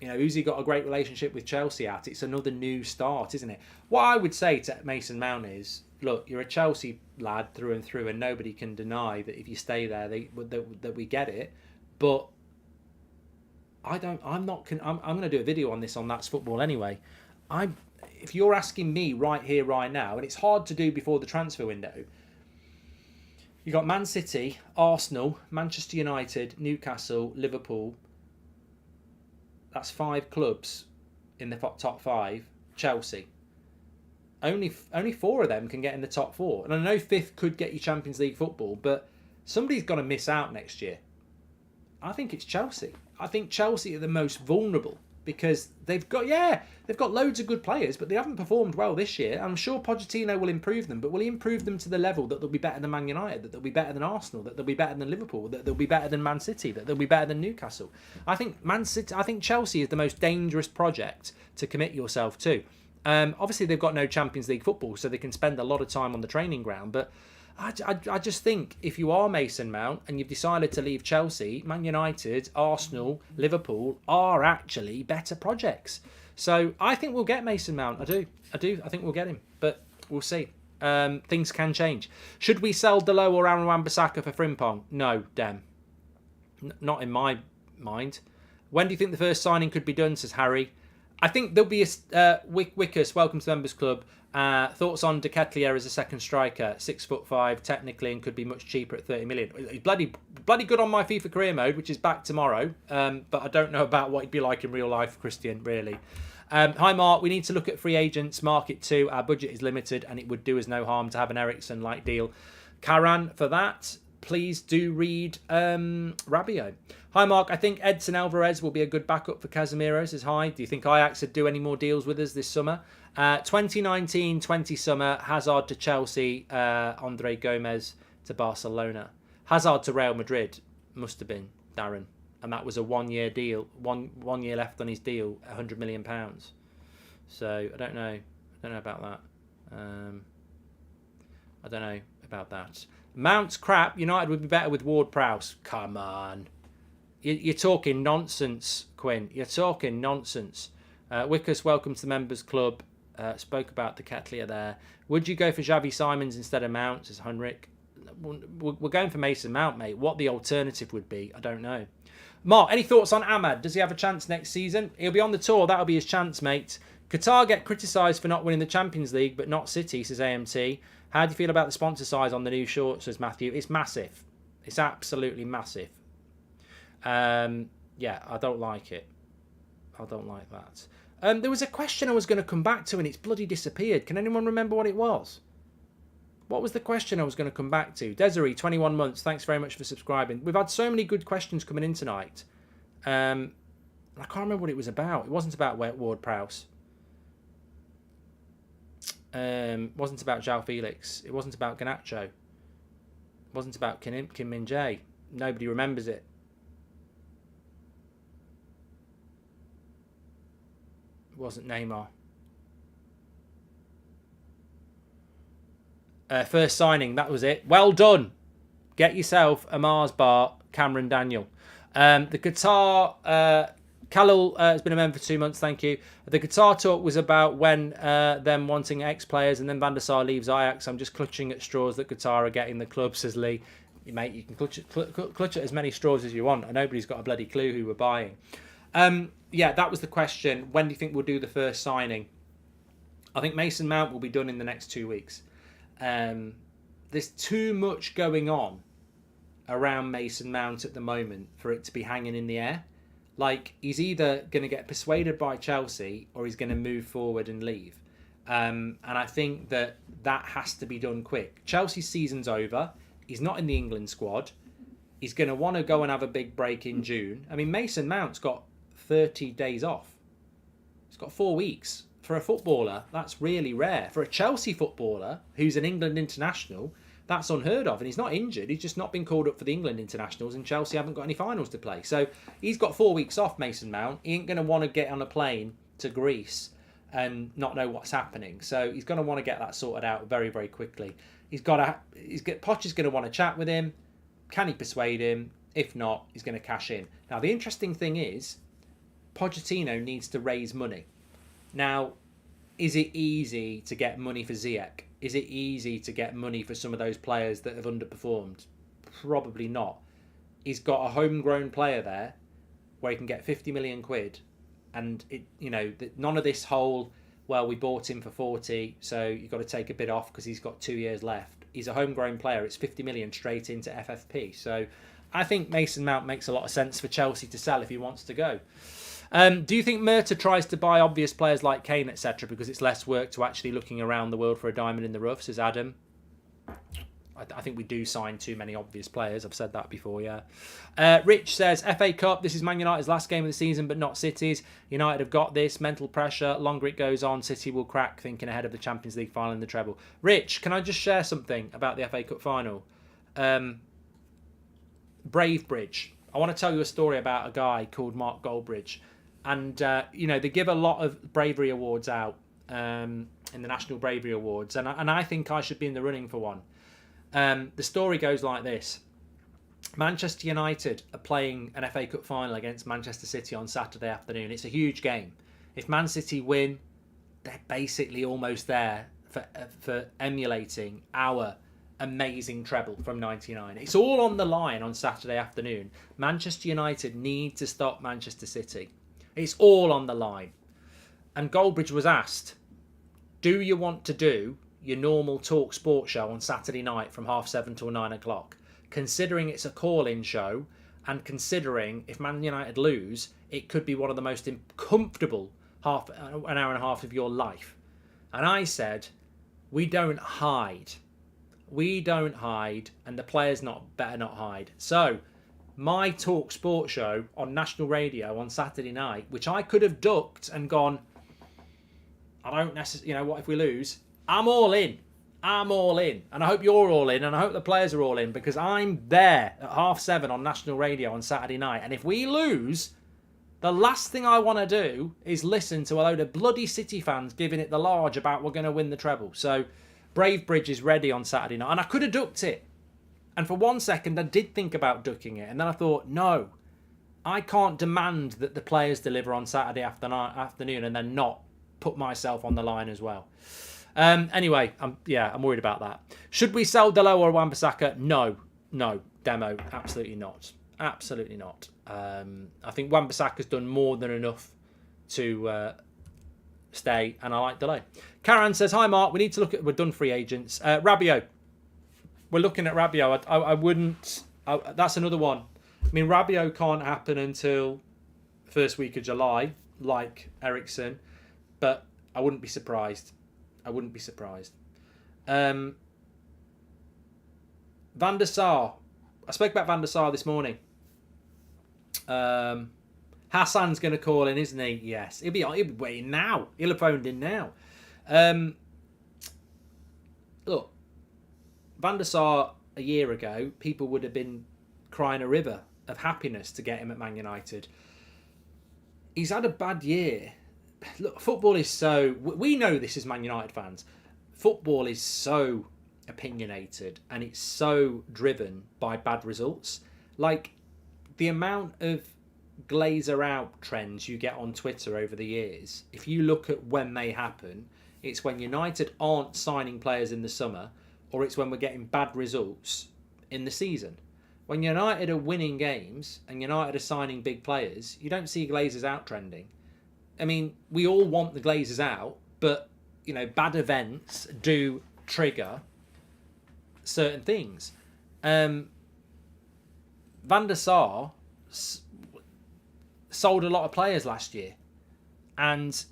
You know, who's he got a great relationship with Chelsea at? It's another new start, isn't it? What I would say to Mason Mount is, look, you're a Chelsea lad through and through, and nobody can deny that if you stay there, that we get it. But I'm going to do a video on this on That's Football anyway. If you're asking me right here, right now, and it's hard to do before the transfer window, you got Man City, Arsenal, Manchester United, Newcastle, Liverpool. That's 5 clubs in the top 5. Chelsea. Only 4 of them can get in the top 4. And I know 5th could get you Champions League football, but somebody's got to miss out next year. I think it's Chelsea. I think Chelsea are the most vulnerable because they've got loads of good players, but they haven't performed well this year. I'm sure Pochettino will improve them, but will he improve them to the level that they'll be better than Man United, that they'll be better than Arsenal, that they'll be better than Liverpool, that they'll be better than Man City, that they'll be better than Newcastle? I think Chelsea is the most dangerous project to commit yourself to. Obviously, they've got no Champions League football, so they can spend a lot of time on the training ground, but I just think if you are Mason Mount and you've decided to leave Chelsea, Man United, Arsenal, Liverpool are actually better projects. So I think we'll get Mason Mount. I do. I think we'll get him, but we'll see. Things can change. Should we sell Dalot or Aaron Wan-Bissaka for Frimpong? No, Dem. Not in my mind. When do you think the first signing could be done, says Harry? I think there'll be a Wickus, welcome to the Members Club. Thoughts on De Ketelaere as a second striker, 6'5", technically, and could be much cheaper at 30 million. He's bloody good on my FIFA career mode, which is back tomorrow. But I don't know about what he'd be like in real life, Christian, really. Hi, Mark. We need to look at free agents market too. Our budget is limited, and it would do us no harm to have an Ericsson-like deal. Karan, for that, please do read Rabiot. Hi, Mark. I think Edson Alvarez will be a good backup for Casemiro, says hi. Do you think Ajax would do any more deals with us this summer? 2019-20 summer, Hazard to Chelsea, Andre Gomez to Barcelona. Hazard to Real Madrid must have been, Darren. And that was a 1 year deal. One year left on his deal, £100 million. So I don't know. I don't know about that. I don't know about that. Mount's crap. United would be better with Ward-Prowse. Come on. You're talking nonsense, Quinn. You're talking nonsense. Wickus, welcome to the members club. Spoke about the Ketlier there. Would you go for Xavi Simons instead of Mount, says Henrik? We're going for Mason Mount, mate. What the alternative would be, I don't know. Mark, any thoughts on Ahmad? Does he have a chance next season? He'll be on the tour. That'll be his chance, mate. Qatar get criticised for not winning the Champions League, but not City, says AMT. How do you feel about the sponsor size on the new shorts, says Matthew? It's massive. It's absolutely massive. Yeah, I don't like it. I don't like that. There was a question I was going to come back to and it's bloody disappeared. Can anyone remember what it was? What was the question I was going to come back to? Desiree, 21 months. Thanks very much for subscribing. We've had so many good questions coming in tonight. I can't remember what it was about. It wasn't about Ward-Prowse. Wasn't about João Felix. It wasn't about Garnacho. It wasn't about Kim Min-jae. Nobody remembers it. It wasn't Neymar. First signing, that was it. Well done. Get yourself a Mars bar, Cameron Daniel. The Qatar... Khalil has been a member for 2 months, thank you. The Qatar talk was about when them wanting ex-players and then Van der Sar leaves Ajax. I'm just clutching at straws that Qatar are getting the club, says Lee. Mate, you can clutch at as many straws as you want and nobody's got a bloody clue who we're buying. Yeah, that was the question. When do you think we'll do the first signing? I think Mason Mount will be done in the next 2 weeks. There's too much going on around Mason Mount at the moment for it to be hanging in the air. Like, he's either going to get persuaded by Chelsea or he's going to move forward and leave. And I think that has to be done quick. Chelsea's season's over. He's not in the England squad. He's going to want to go and have a big break in June. I mean, Mason Mount's got 30 days off. He's got 4 weeks. For a footballer, that's really rare. For a Chelsea footballer who's an England international, that's unheard of. And he's not injured. He's just not been called up for the England internationals and Chelsea haven't got any finals to play. So he's got 4 weeks off, Mason Mount. He ain't going to want to get on a plane to Greece and not know what's happening. So he's going to want to get that sorted out very, very quickly. Poch is going to want to chat with him. Can he persuade him? If not, he's going to cash in. Now, the interesting thing is, Pochettino needs to raise money. Now, is it easy to get money for Ziyech? Is it easy to get money for some of those players that have underperformed? Probably not. He's got a homegrown player there where he can get 50 million quid. And, none of this whole, well, we bought him for 40, so you've got to take a bit off because he's got 2 years left. He's a homegrown player. It's 50 million straight into FFP. So I think Mason Mount makes a lot of sense for Chelsea to sell if he wants to go. Do you think Murta tries to buy obvious players like Kane, etc., because it's less work to actually looking around the world for a diamond in the rough, says Adam? I think we do sign too many obvious players. I've said that before, yeah. Rich says, FA Cup, this is Man United's last game of the season, but not City's. United have got this. Mental pressure. Longer it goes on, City will crack, thinking ahead of the Champions League final and the treble. Rich, can I just share something about the FA Cup final? Brave Bridge. I want to tell you a story about a guy called Mark Goldbridge. And, they give a lot of bravery awards out in the National Bravery Awards. And I think I should be in the running for one. The story goes like this. Manchester United are playing an FA Cup final against Manchester City on Saturday afternoon. It's a huge game. If Man City win, they're basically almost there for emulating our amazing treble from 99. It's all on the line on Saturday afternoon. Manchester United need to stop Manchester City. It's all on the line. And Goldbridge was asked, do you want to do your normal talk sport show on Saturday night from 7:30 till 9 o'clock? Considering it's a call-in show and considering if Man United lose, it could be one of the most uncomfortable an hour and a half of your life. And I said, we don't hide. We don't hide, and the players better not hide. So, my Talk Sport show on national radio on Saturday night, which I could have ducked and gone, I don't necessarily, what if we lose? I'm all in. I'm all in. And I hope you're all in, and I hope the players are all in, because I'm there at 7:30 on national radio on Saturday night. And if we lose, the last thing I want to do is listen to a load of bloody City fans giving it the large about we're going to win the treble. So, Bravebridge is ready on Saturday night. And I could have ducked it. And for 1 second, I did think about ducking it. And then I thought, no, I can't demand that the players deliver on Saturday afternoon and then not put myself on the line as well. Anyway, I'm worried about that. Should we sell Delo or Wan-Bissaka? No, Demo, absolutely not. Absolutely not. I think Wan-Bissaka's done more than enough to stay, and I like Delay. Karan says, hi Mark, we need to look at, we're done free agents. Rabiot, we're looking at Rabiot. I wouldn't, that's another one. I mean, Rabiot can't happen until first week of July, like Ericsson, but I wouldn't be surprised. I wouldn't be surprised. Van der Sar, I spoke about Van der Sar this morning. Hassan's going to call in, isn't he? Yes. He'll be waiting now. He'll have phoned in now. Look, Van der Sar, a year ago, people would have been crying a river of happiness to get him at Man United. He's had a bad year. Look, football is so... We know this as Man United fans. Football is so opinionated and it's so driven by bad results. Like, the amount of Glazer out trends you get on Twitter over the years, if you look at when they happen, it's when United aren't signing players in the summer, or it's when we're getting bad results in the season. When United are winning games and United are signing big players, you don't see Glazers out trending. I mean, we all want the Glazers out, but, bad events do trigger certain things. Van der Sar sold a lot of players last year, and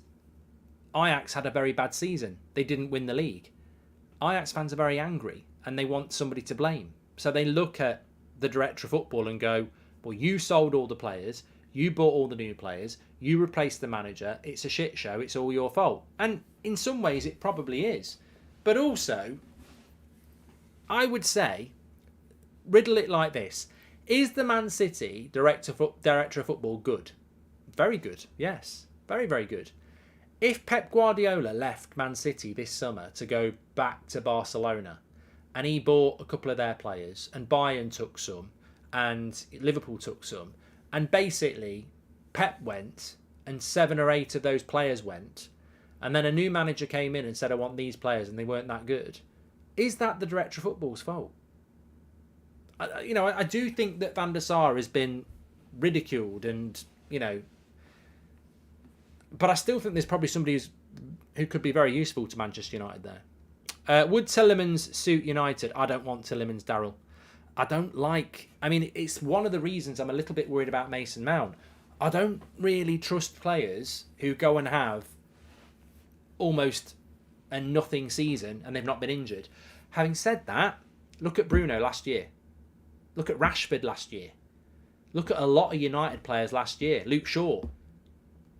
Ajax had a very bad season. They didn't win the league. Ajax fans are very angry, and they want somebody to blame. So they look at the director of football and go, well, you sold all the players, you bought all the new players, you replaced the manager, it's a shit show, it's all your fault. And in some ways it probably is. But also, I would say, riddle it like this. Is the Man City director of football good? Very good, yes. Very, very good. If Pep Guardiola left Man City this summer to go back to Barcelona, and he bought a couple of their players, and Bayern took some, and Liverpool took some, and basically Pep went, and 7 or 8 of those players went, and then a new manager came in and said, I want these players, and they weren't that good. Is that the director of football's fault? I do think that Van der Sar has been ridiculed, and but I still think there's probably somebody who could be very useful to Manchester United there. Would Tielemans suit United? I don't want Tielemans, Daryl. I don't like... I mean, it's one of the reasons I'm a little bit worried about Mason Mount. I don't really trust players who go and have almost a nothing season and they've not been injured. Having said that, look at Bruno last year. Look at Rashford last year. Look at a lot of United players last year. Luke Shaw.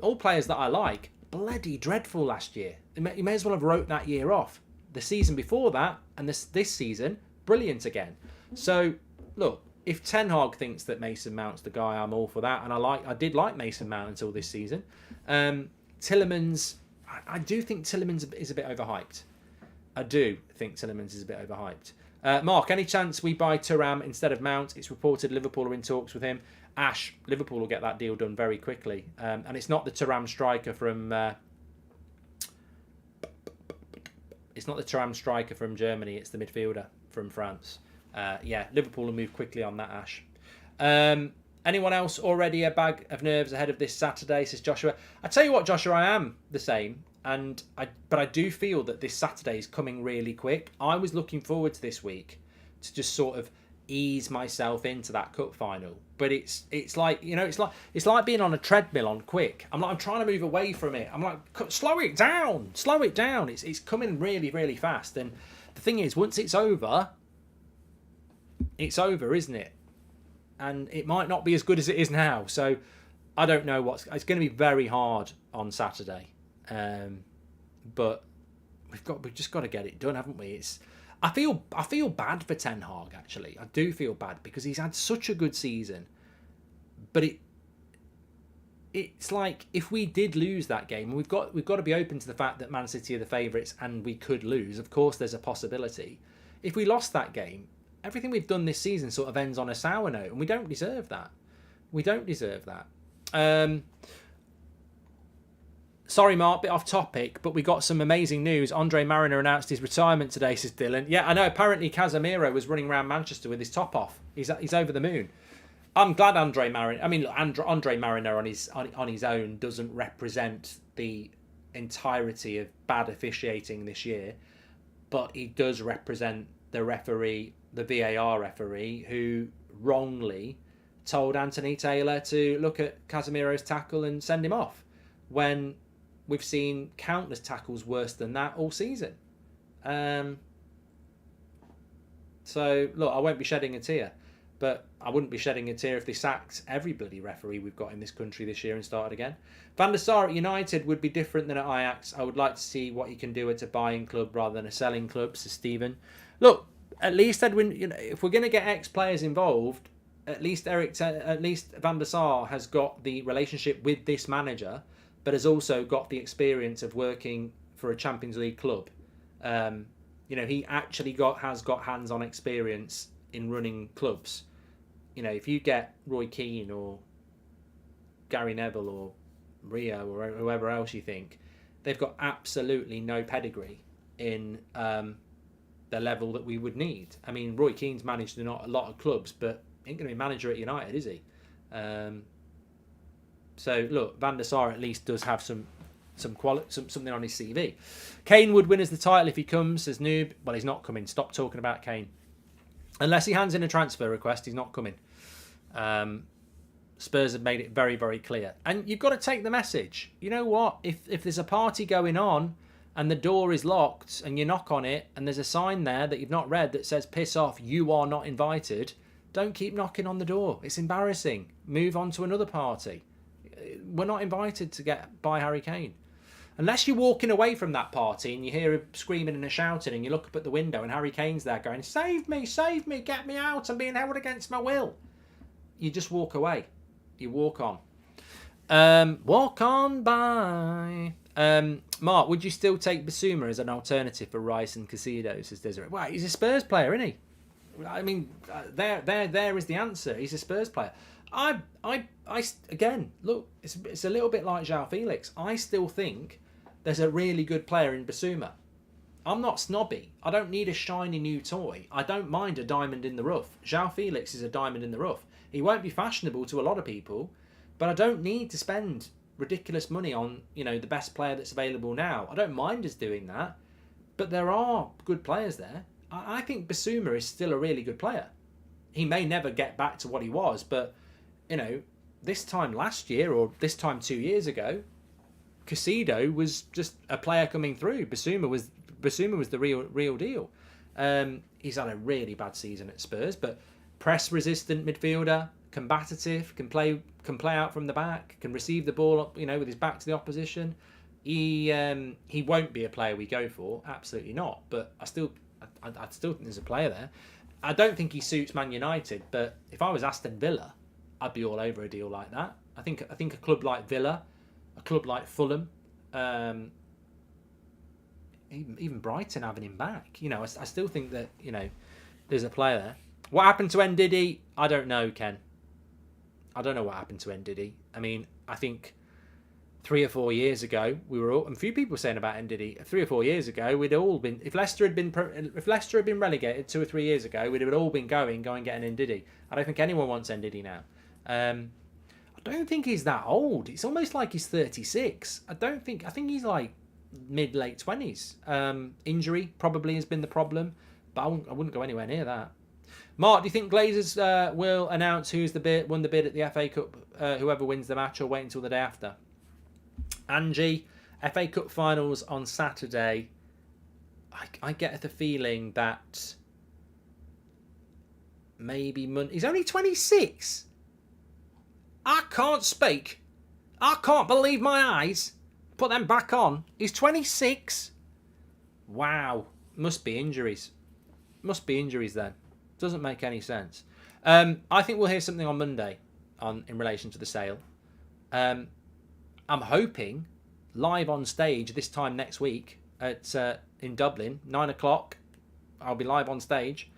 All players that I like. Bloody dreadful last year. You may as well have wrote that year off. The season before that and this season, brilliant again. So, look, if Ten Hag thinks that Mason Mount's the guy, I'm all for that. And I did like Mason Mount until this season. Tielemans, I do think Tielemans is a bit overhyped. I do think Tielemans is a bit overhyped. Mark, any chance we buy Thuram instead of Mount? It's reported Liverpool are in talks with him. Ash, Liverpool will get that deal done very quickly. And it's not the Thuram striker from... it's not the Thuram striker from Germany. It's the midfielder from France. Liverpool will move quickly on that, Ash. Anyone else already a bag of nerves ahead of this Saturday, says Joshua. I tell you what, Joshua, I am the same. But I do feel that this Saturday is coming really quick. I was looking forward to this week to just sort of ease myself into that cup final. But it's like, you know, it's like being on a treadmill on quick. I'm trying to move away from it. I'm like, slow it down. It's coming really, really fast. And the thing is, once it's over, isn't it? And it might not be as good as it is now. So I don't know it's going to be very hard on Saturday. But we've just got to get it done, haven't we? I feel bad for Ten Hag, actually. I do feel bad because he's had such a good season. But it's like if we did lose that game, we've got to be open to the fact that Man City are the favourites and we could lose. Of course, there's a possibility. If we lost that game, everything we've done this season sort of ends on a sour note, and we don't deserve that. Sorry, Mark, bit off topic, but we got some amazing news. Andre Mariner announced his retirement today, says Dylan. Yeah, I know. Apparently, Casemiro was running around Manchester with his top off. He's over the moon. I'm glad Andre Mariner. I mean, Andre Mariner on his own doesn't represent the entirety of bad officiating this year, but he does represent the referee, the VAR referee, who wrongly told Anthony Taylor to look at Casemiro's tackle and send him off, when we've seen countless tackles worse than that all season. So, look, I won't be shedding a tear. But I wouldn't be shedding a tear if they sacked every bloody referee we've got in this country this year and started again. Van der Sar at United would be different than at Ajax. I would like to see what he can do at a buying club rather than a selling club, says Stephen. Look, at least Edwin, you know, if we're going to get ex-players involved, at least Van der Sar has got the relationship with this manager, but has also got the experience of working for a Champions League club. You know, he actually has got hands-on experience in running clubs. You know, if you get Roy Keane or Gary Neville or Rio or whoever else you think, they've got absolutely no pedigree in the level that we would need. I mean, Roy Keane's managed a lot of clubs, but ain't going to be manager at United, is he? So look, Van der Sar at least does have something on his CV. Kane would win as the title if he comes, says Noob. Well, he's not coming. Stop talking about Kane. Unless he hands in a transfer request, he's not coming. Spurs have made it very, very clear. And you've got to take the message. You know what? If there's a party going on and the door is locked and you knock on it and there's a sign there that you've not read that says, piss off, you are not invited, don't keep knocking on the door. It's embarrassing. Move on to another party. We're not invited to by Harry Kane. Unless you're walking away from that party and you hear him screaming and shouting and you look up at the window and Harry Kane's there going, save me, get me out, I'm being held against my will. You just walk away. You walk on. Walk on by. Mark, would you still take Basuma as an alternative for Rice and Caicedo, says Desiree? Well, he's a Spurs player, isn't he? I mean, there is the answer. He's a Spurs player. I again, look, it's a little bit like João Felix. I still think there's a really good player in Basuma. I'm not snobby. I don't need a shiny new toy. I don't mind a diamond in the rough. João Felix is a diamond in the rough. He won't be fashionable to a lot of people, but I don't need to spend ridiculous money on, you know, the best player that's available now. I don't mind us doing that, but there are good players there. I think Basuma is still a really good player. He may never get back to what he was, but, you know, this time last year or this time 2 years ago, Caicedo was just a player coming through. Basuma was the real deal. He's had a really bad season at Spurs, but press resistant midfielder, combative, can play out from the back, can receive the ball, you know, with his back to the opposition. He won't be a player we go for, absolutely not. But I still think there's a player there. I don't think he suits Man United, but if I was Aston Villa, I'd be all over a deal like that. I think a club like Villa, a club like Fulham, even Brighton having him back. You know, I still think that, you know, there's a player there. What happened to Ndidi? I don't know, Ken. I don't know what happened to Ndidi. I mean, I think 3 or 4 years ago, we were all, and a few people were saying about Ndidi. 3 or 4 years ago, we'd all been. If Leicester had been relegated 2 or 3 years ago, we'd have all been go and get an Ndidi. I don't think anyone wants Ndidi now. I don't think he's that old. It's almost like he's 36. I think he's like mid-late 20s. Injury probably has been the problem, but I wouldn't go anywhere near that. Mark, do you think Glazers will announce who's won the bid at the FA Cup, whoever wins the match, or wait until the day after? Angie, FA Cup finals on Saturday. I get the feeling that maybe he's only 26. I can't speak. I can't believe my eyes. Put them back on. He's 26. Wow. Must be injuries. Must be injuries then. Doesn't make any sense. I think we'll hear something on Monday in relation to the sale. I'm hoping live on stage this time next week in Dublin, 9 o'clock. I'll be live on stage.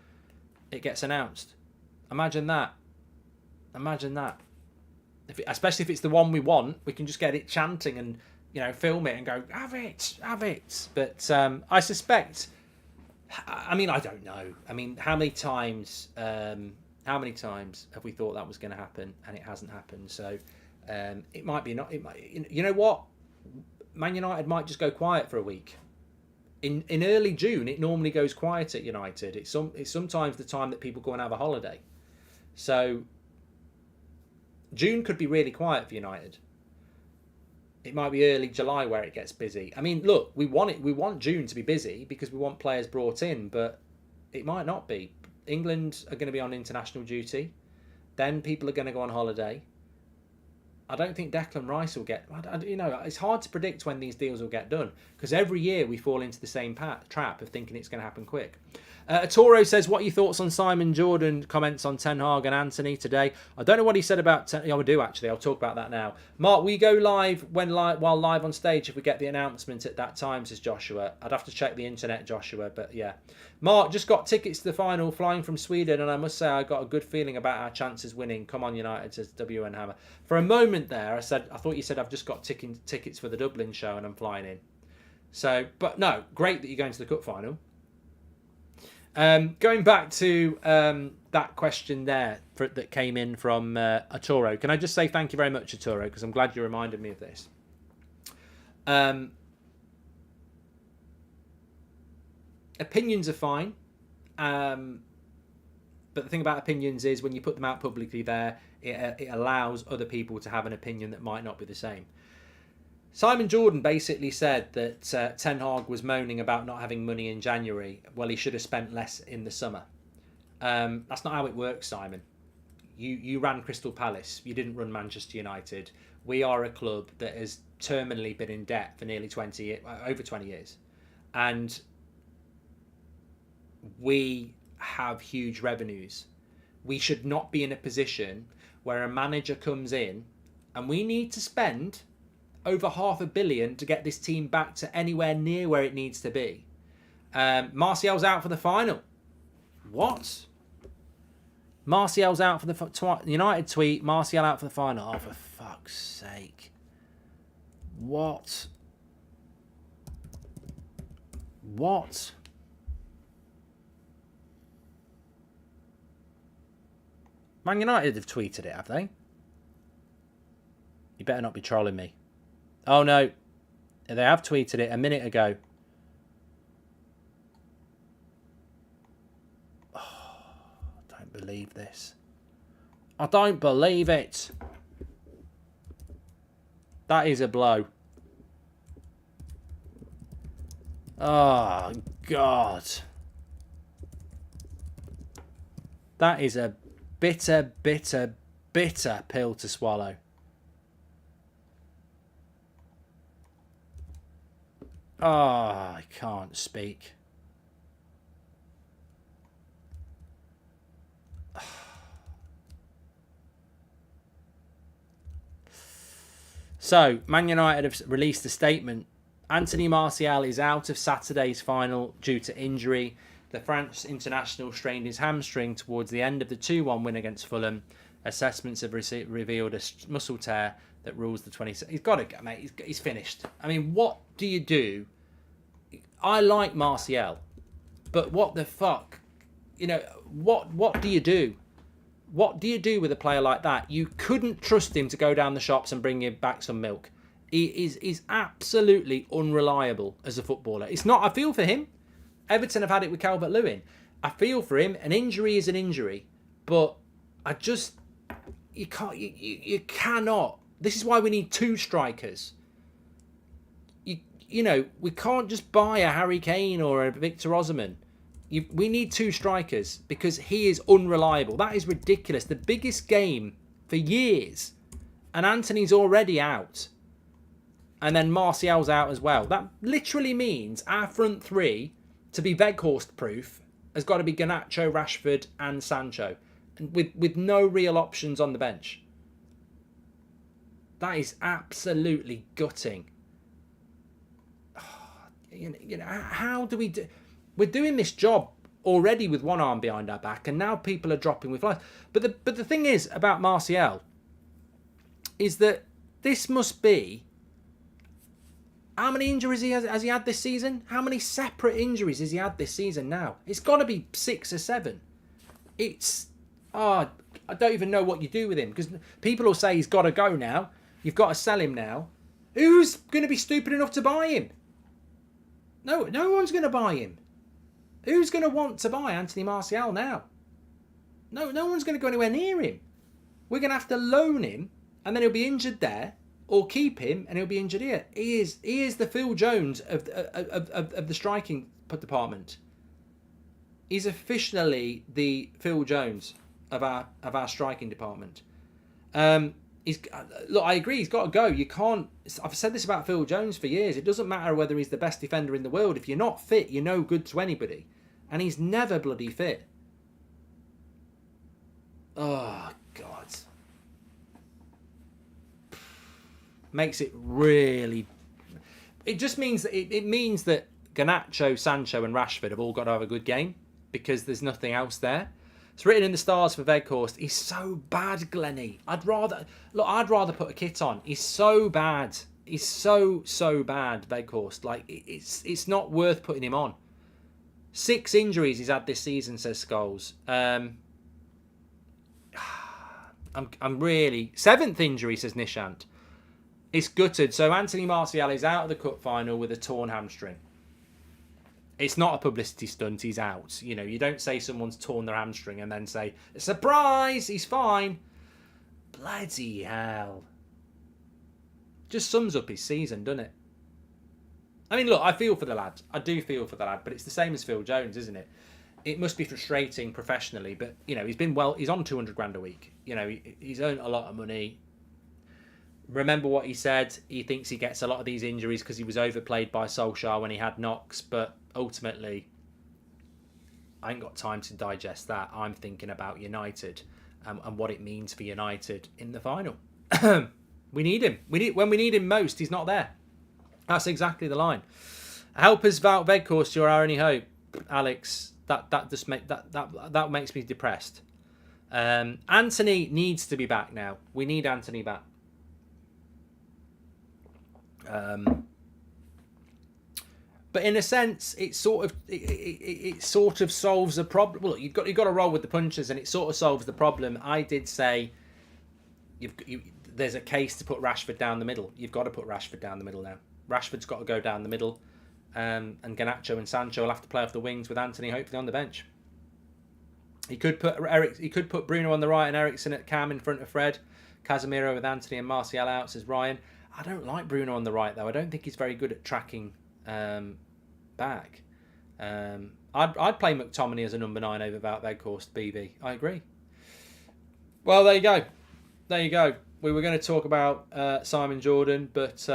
It gets announced. Imagine that. Imagine that. Especially if it's the one we want, we can just get it chanting and film it and go, have it, have it. But I suspect. I mean, I don't know. I mean, how many times have we thought that was going to happen and it hasn't happened? So it might be not. It might. You know what? Man United might just go quiet for a week. In early June, it normally goes quiet at United. It's sometimes the time that people go and have a holiday. So June could be really quiet for United. It might be early July where it gets busy. I mean, look, we want June to be busy because we want players brought in, but it might not be. England are going to be on international duty. Then people are going to go on holiday. I don't think Declan Rice will get... it's hard to predict when these deals will get done because every year we fall into the same trap of thinking it's going to happen quick. Toro says, what are your thoughts on Simon Jordan comments on Ten Hag and Antony today? I don't know what he said about... I do, actually. I'll talk about that now. Mark, we go live while live on stage if we get the announcement at that time, says Joshua. I'd have to check the internet, Joshua, but yeah. Mark, just got tickets to the final flying from Sweden, and I must say I got a good feeling about our chances winning. Come on, United, says WN Hammer. For a moment there, I thought you said I've just got tickets for the Dublin show and I'm flying in. So, but no, great that you're going to the cup final. Going back to that question there that came in from Arturo. Can I just say thank you very much, Arturo, because I'm glad you reminded me of this. Opinions are fine. But the thing about opinions is when you put them out publicly there, it allows other people to have an opinion that might not be the same. Simon Jordan basically said that Ten Hag was moaning about not having money in January. Well, he should have spent less in the summer. That's not how it works, Simon. You ran Crystal Palace. You didn't run Manchester United. We are a club that has terminally been in debt for nearly over 20 years. And we have huge revenues. We should not be in a position where a manager comes in and we need to spend over $500 million to get this team back to anywhere near where it needs to be. Martial's out for the final. What? Martial's out for the United tweet. Martial out for the final. Oh, for fuck's sake. What? What? Man United have tweeted it, have they? You better not be trolling me. Oh, no. They have tweeted it a minute ago. Oh, I don't believe this. I don't believe it. That is a blow. Oh, God. That is a bitter, bitter, bitter pill to swallow. Oh, I can't speak. So, Man United have released a statement. Anthony Martial is out of Saturday's final due to injury. The French international strained his hamstring towards the end of the 2-1 win against Fulham. Assessments have revealed a muscle tear that rules the 26. He's got to go, mate. He's finished. I mean, what do you do? I like Martial, but what the fuck? You know, what do you do? What do you do with a player like that? You couldn't trust him to go down the shops and bring you back some milk. He's absolutely unreliable as a footballer. It's not. I feel for him. Everton have had it with Calvert-Lewin. I feel for him. An injury is an injury, but I just you can't you cannot. This is why we need 2 strikers. You know, we can't just buy a Harry Kane or a Victor Osimhen. We need 2 strikers because he is unreliable. That is ridiculous. The biggest game for years, and Antony's already out, and then Martial's out as well. That literally means our front 3 to be WEGHORST proof has got to be Garnacho, Rashford, and Sancho, and with no real options on the bench. That is absolutely gutting. You know, how do we do? We're doing this job already with one arm behind our back, and now people are dropping with life. But the thing is about Martial is that this must be, how many injuries has he had this season? How many separate injuries has he had this season now? It's got to be 6 or 7. I don't even know what you do with him, because people will say he's got to go now. You've got to sell him now. Who's going to be stupid enough to buy him? No one's going to buy him. Who's going to want to buy Antony Martial now? No one's going to go anywhere near him. We're going to have to loan him, and then he'll be injured there, or keep him and he'll be injured here. He is the Phil Jones of the striking department. He's officially the Phil Jones of our striking department. Look, I agree, he's got to go. You can't. I've said this about Phil Jones for years. It doesn't matter whether he's the best defender in the world. If you're not fit, you're no good to anybody. And he's never bloody fit. Oh, God. Makes it really... It just means that it means that Garnacho, Sancho and Rashford have all got to have a good game, because there's nothing else there. It's written in the stars for WEGHORST. He's so bad, Glenny. I'd rather put a kit on. He's so bad. He's so bad, WEGHORST. Like, it's not worth putting him on. 6 injuries he's had this season, says Scholes. I'm really... 7th injury, says Nishant. It's gutted. So Antony Martial is out of the cup final with a torn hamstring. It's not a publicity stunt. He's out. You know, you don't say someone's torn their hamstring and then say, surprise, he's fine. Bloody hell. Just sums up his season, doesn't it? I mean, look, I feel for the lad. I do feel for the lad, but it's the same as Phil Jones, isn't it? It must be frustrating professionally, but, you know, he's on 200 grand a week. You know, he's earned a lot of money. Remember what he said. He thinks he gets a lot of these injuries because he was overplayed by Solskjaer when he had knocks, but ultimately, I ain't got time to digest that. I'm thinking about United and what it means for United in the final. We need him. When we need him most, he's not there. That's exactly the line. Help us out, WEGHORST, you're our only hope, Alex. That makes me depressed. Antony needs to be back now. We need Antony back. But in a sense, it sort of solves a problem. Well, you've got to roll with the punches, and it sort of solves the problem. I did say there's a case to put Rashford down the middle. You've got to put Rashford down the middle now. Rashford's got to go down the middle, and Garnacho and Sancho will have to play off the wings with Antony hopefully on the bench. He could put Bruno on the right and Eriksen at cam in front of Fred. Casemiro with Antony and Martial out, says Ryan. I don't like Bruno on the right though. I don't think he's very good at tracking back. I'd play McTominay as a number 9 over WEGHORST BB. I agree. Well, there you go. We were going to talk about Simon Jordan, but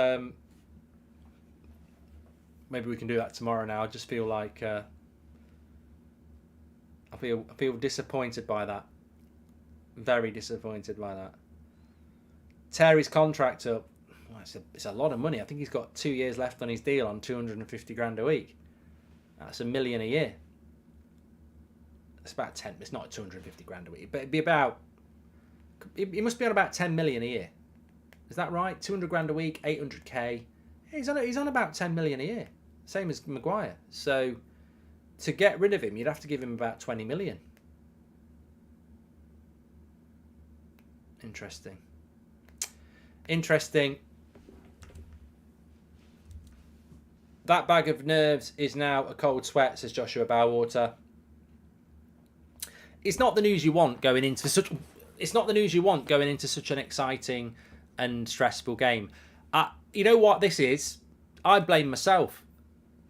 maybe we can do that tomorrow now. I just feel like I feel disappointed by that. Very disappointed by that. Tear his contract up. Well, it's a lot of money. I think he's got 2 years left on his deal on 250 grand a week. That's $1 million a year. It's about 10. It's not 250 grand a week, but it'd be about. It must be on about 10 million a year. Is that right? 200 grand a week, 800k. He's on about 10 million a year, same as Maguire. So to get rid of him, you'd have to give him about 20 million. Interesting. That bag of nerves is now a cold sweat, says Joshua Bowater. it's not the news you want going into such. It's not the news you want going into such an exciting and stressful game. You know what this is? I blame myself.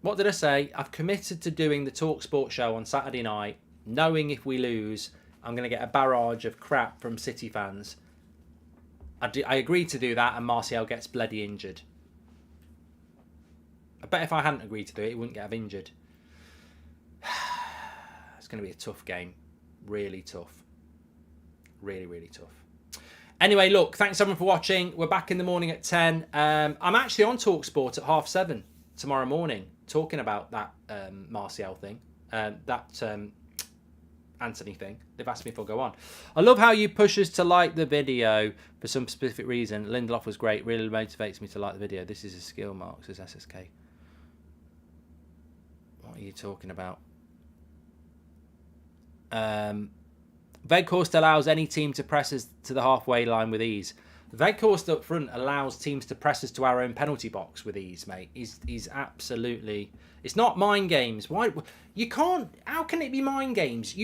What did I say? I've committed to doing the TalkSport show on Saturday night, knowing if we lose, I'm going to get a barrage of crap from City fans. I agreed to do that, and Martial gets bloody injured. I bet if I hadn't agreed to do it, he wouldn't get injured. It's going to be a tough game. Really tough. Really, really tough. Anyway, look, thanks everyone for watching. We're back in the morning at 10. I'm actually on TalkSport at 7:30 tomorrow morning, talking about that Martial thing, that Antony thing. They've asked me if I'll go on. I love how you push us to like the video for some specific reason. Lindelof was great. Really motivates me to like the video. This is a skill mark, says SSK. What are you talking about? WEGHORST allows any team to press us to the halfway line with ease. WEGHORST up front allows teams to press us to our own penalty box with ease, mate. He's absolutely... It's not mind games. Why? You can't... How can it be mind games?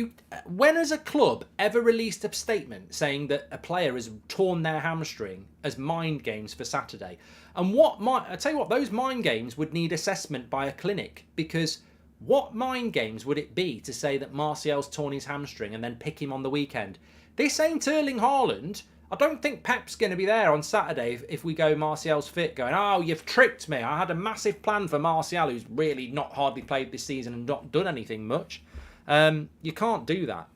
When has a club ever released a statement saying that a player has torn their hamstring as mind games for Saturday? And I tell you what, those mind games would need assessment by a clinic, because... What mind games would it be to say that Martial's torn his hamstring and then pick him on the weekend? This ain't Erling Haaland. I don't think Pep's going to be there on Saturday if we go Martial's fit, going, oh, you've tricked me. I had a massive plan for Martial, who's really not hardly played this season and not done anything much. You can't do that.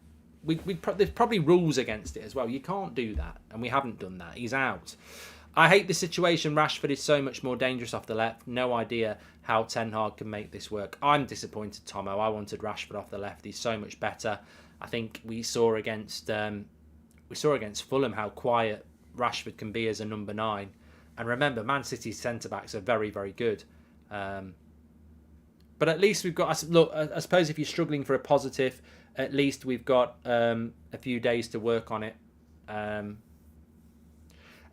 There's probably rules against it as well. You can't do that, and we haven't done that. He's out. I hate the situation. Rashford is so much more dangerous off the left. No idea how Ten Hag can make this work. I'm disappointed, Tomo. I wanted Rashford off the left. He's so much better. I think we saw against Fulham how quiet Rashford can be as a number 9. And remember, Man City's centre-backs are very, very good. But at least we've got... Look, I suppose if you're struggling for a positive, at least we've got a few days to work on it.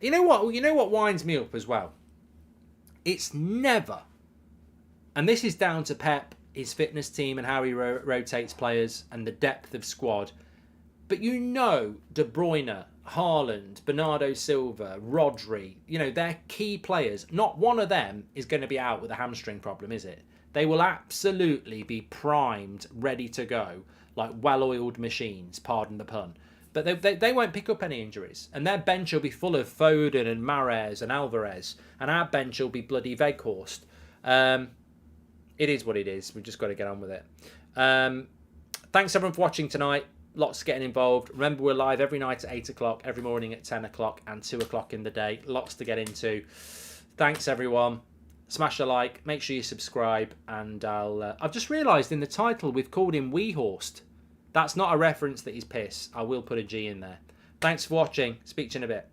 You know what winds me up as well? It's never, and this is down to Pep, his fitness team and how he rotates players and the depth of squad, but De Bruyne, Haaland, Bernardo Silva, Rodri, they're key players. Not one of them is going to be out with a hamstring problem, is it? They will absolutely be primed, ready to go, like well-oiled machines, pardon the pun. But they won't pick up any injuries. And their bench will be full of Foden and Mahrez and Alvarez. And our bench will be bloody Weghorst. It is what it is. We've just got to get on with it. Thanks everyone for watching tonight. Lots getting involved. Remember, we're live every night at 8 o'clock, every morning at 10 o'clock and 2 o'clock in the day. Lots to get into. Thanks everyone. Smash a like. Make sure you subscribe. And I've just realised in the title we've called him WEGHORST. That's not a reference that he's piss. I will put a G in there. Thanks for watching. Speak to you in a bit.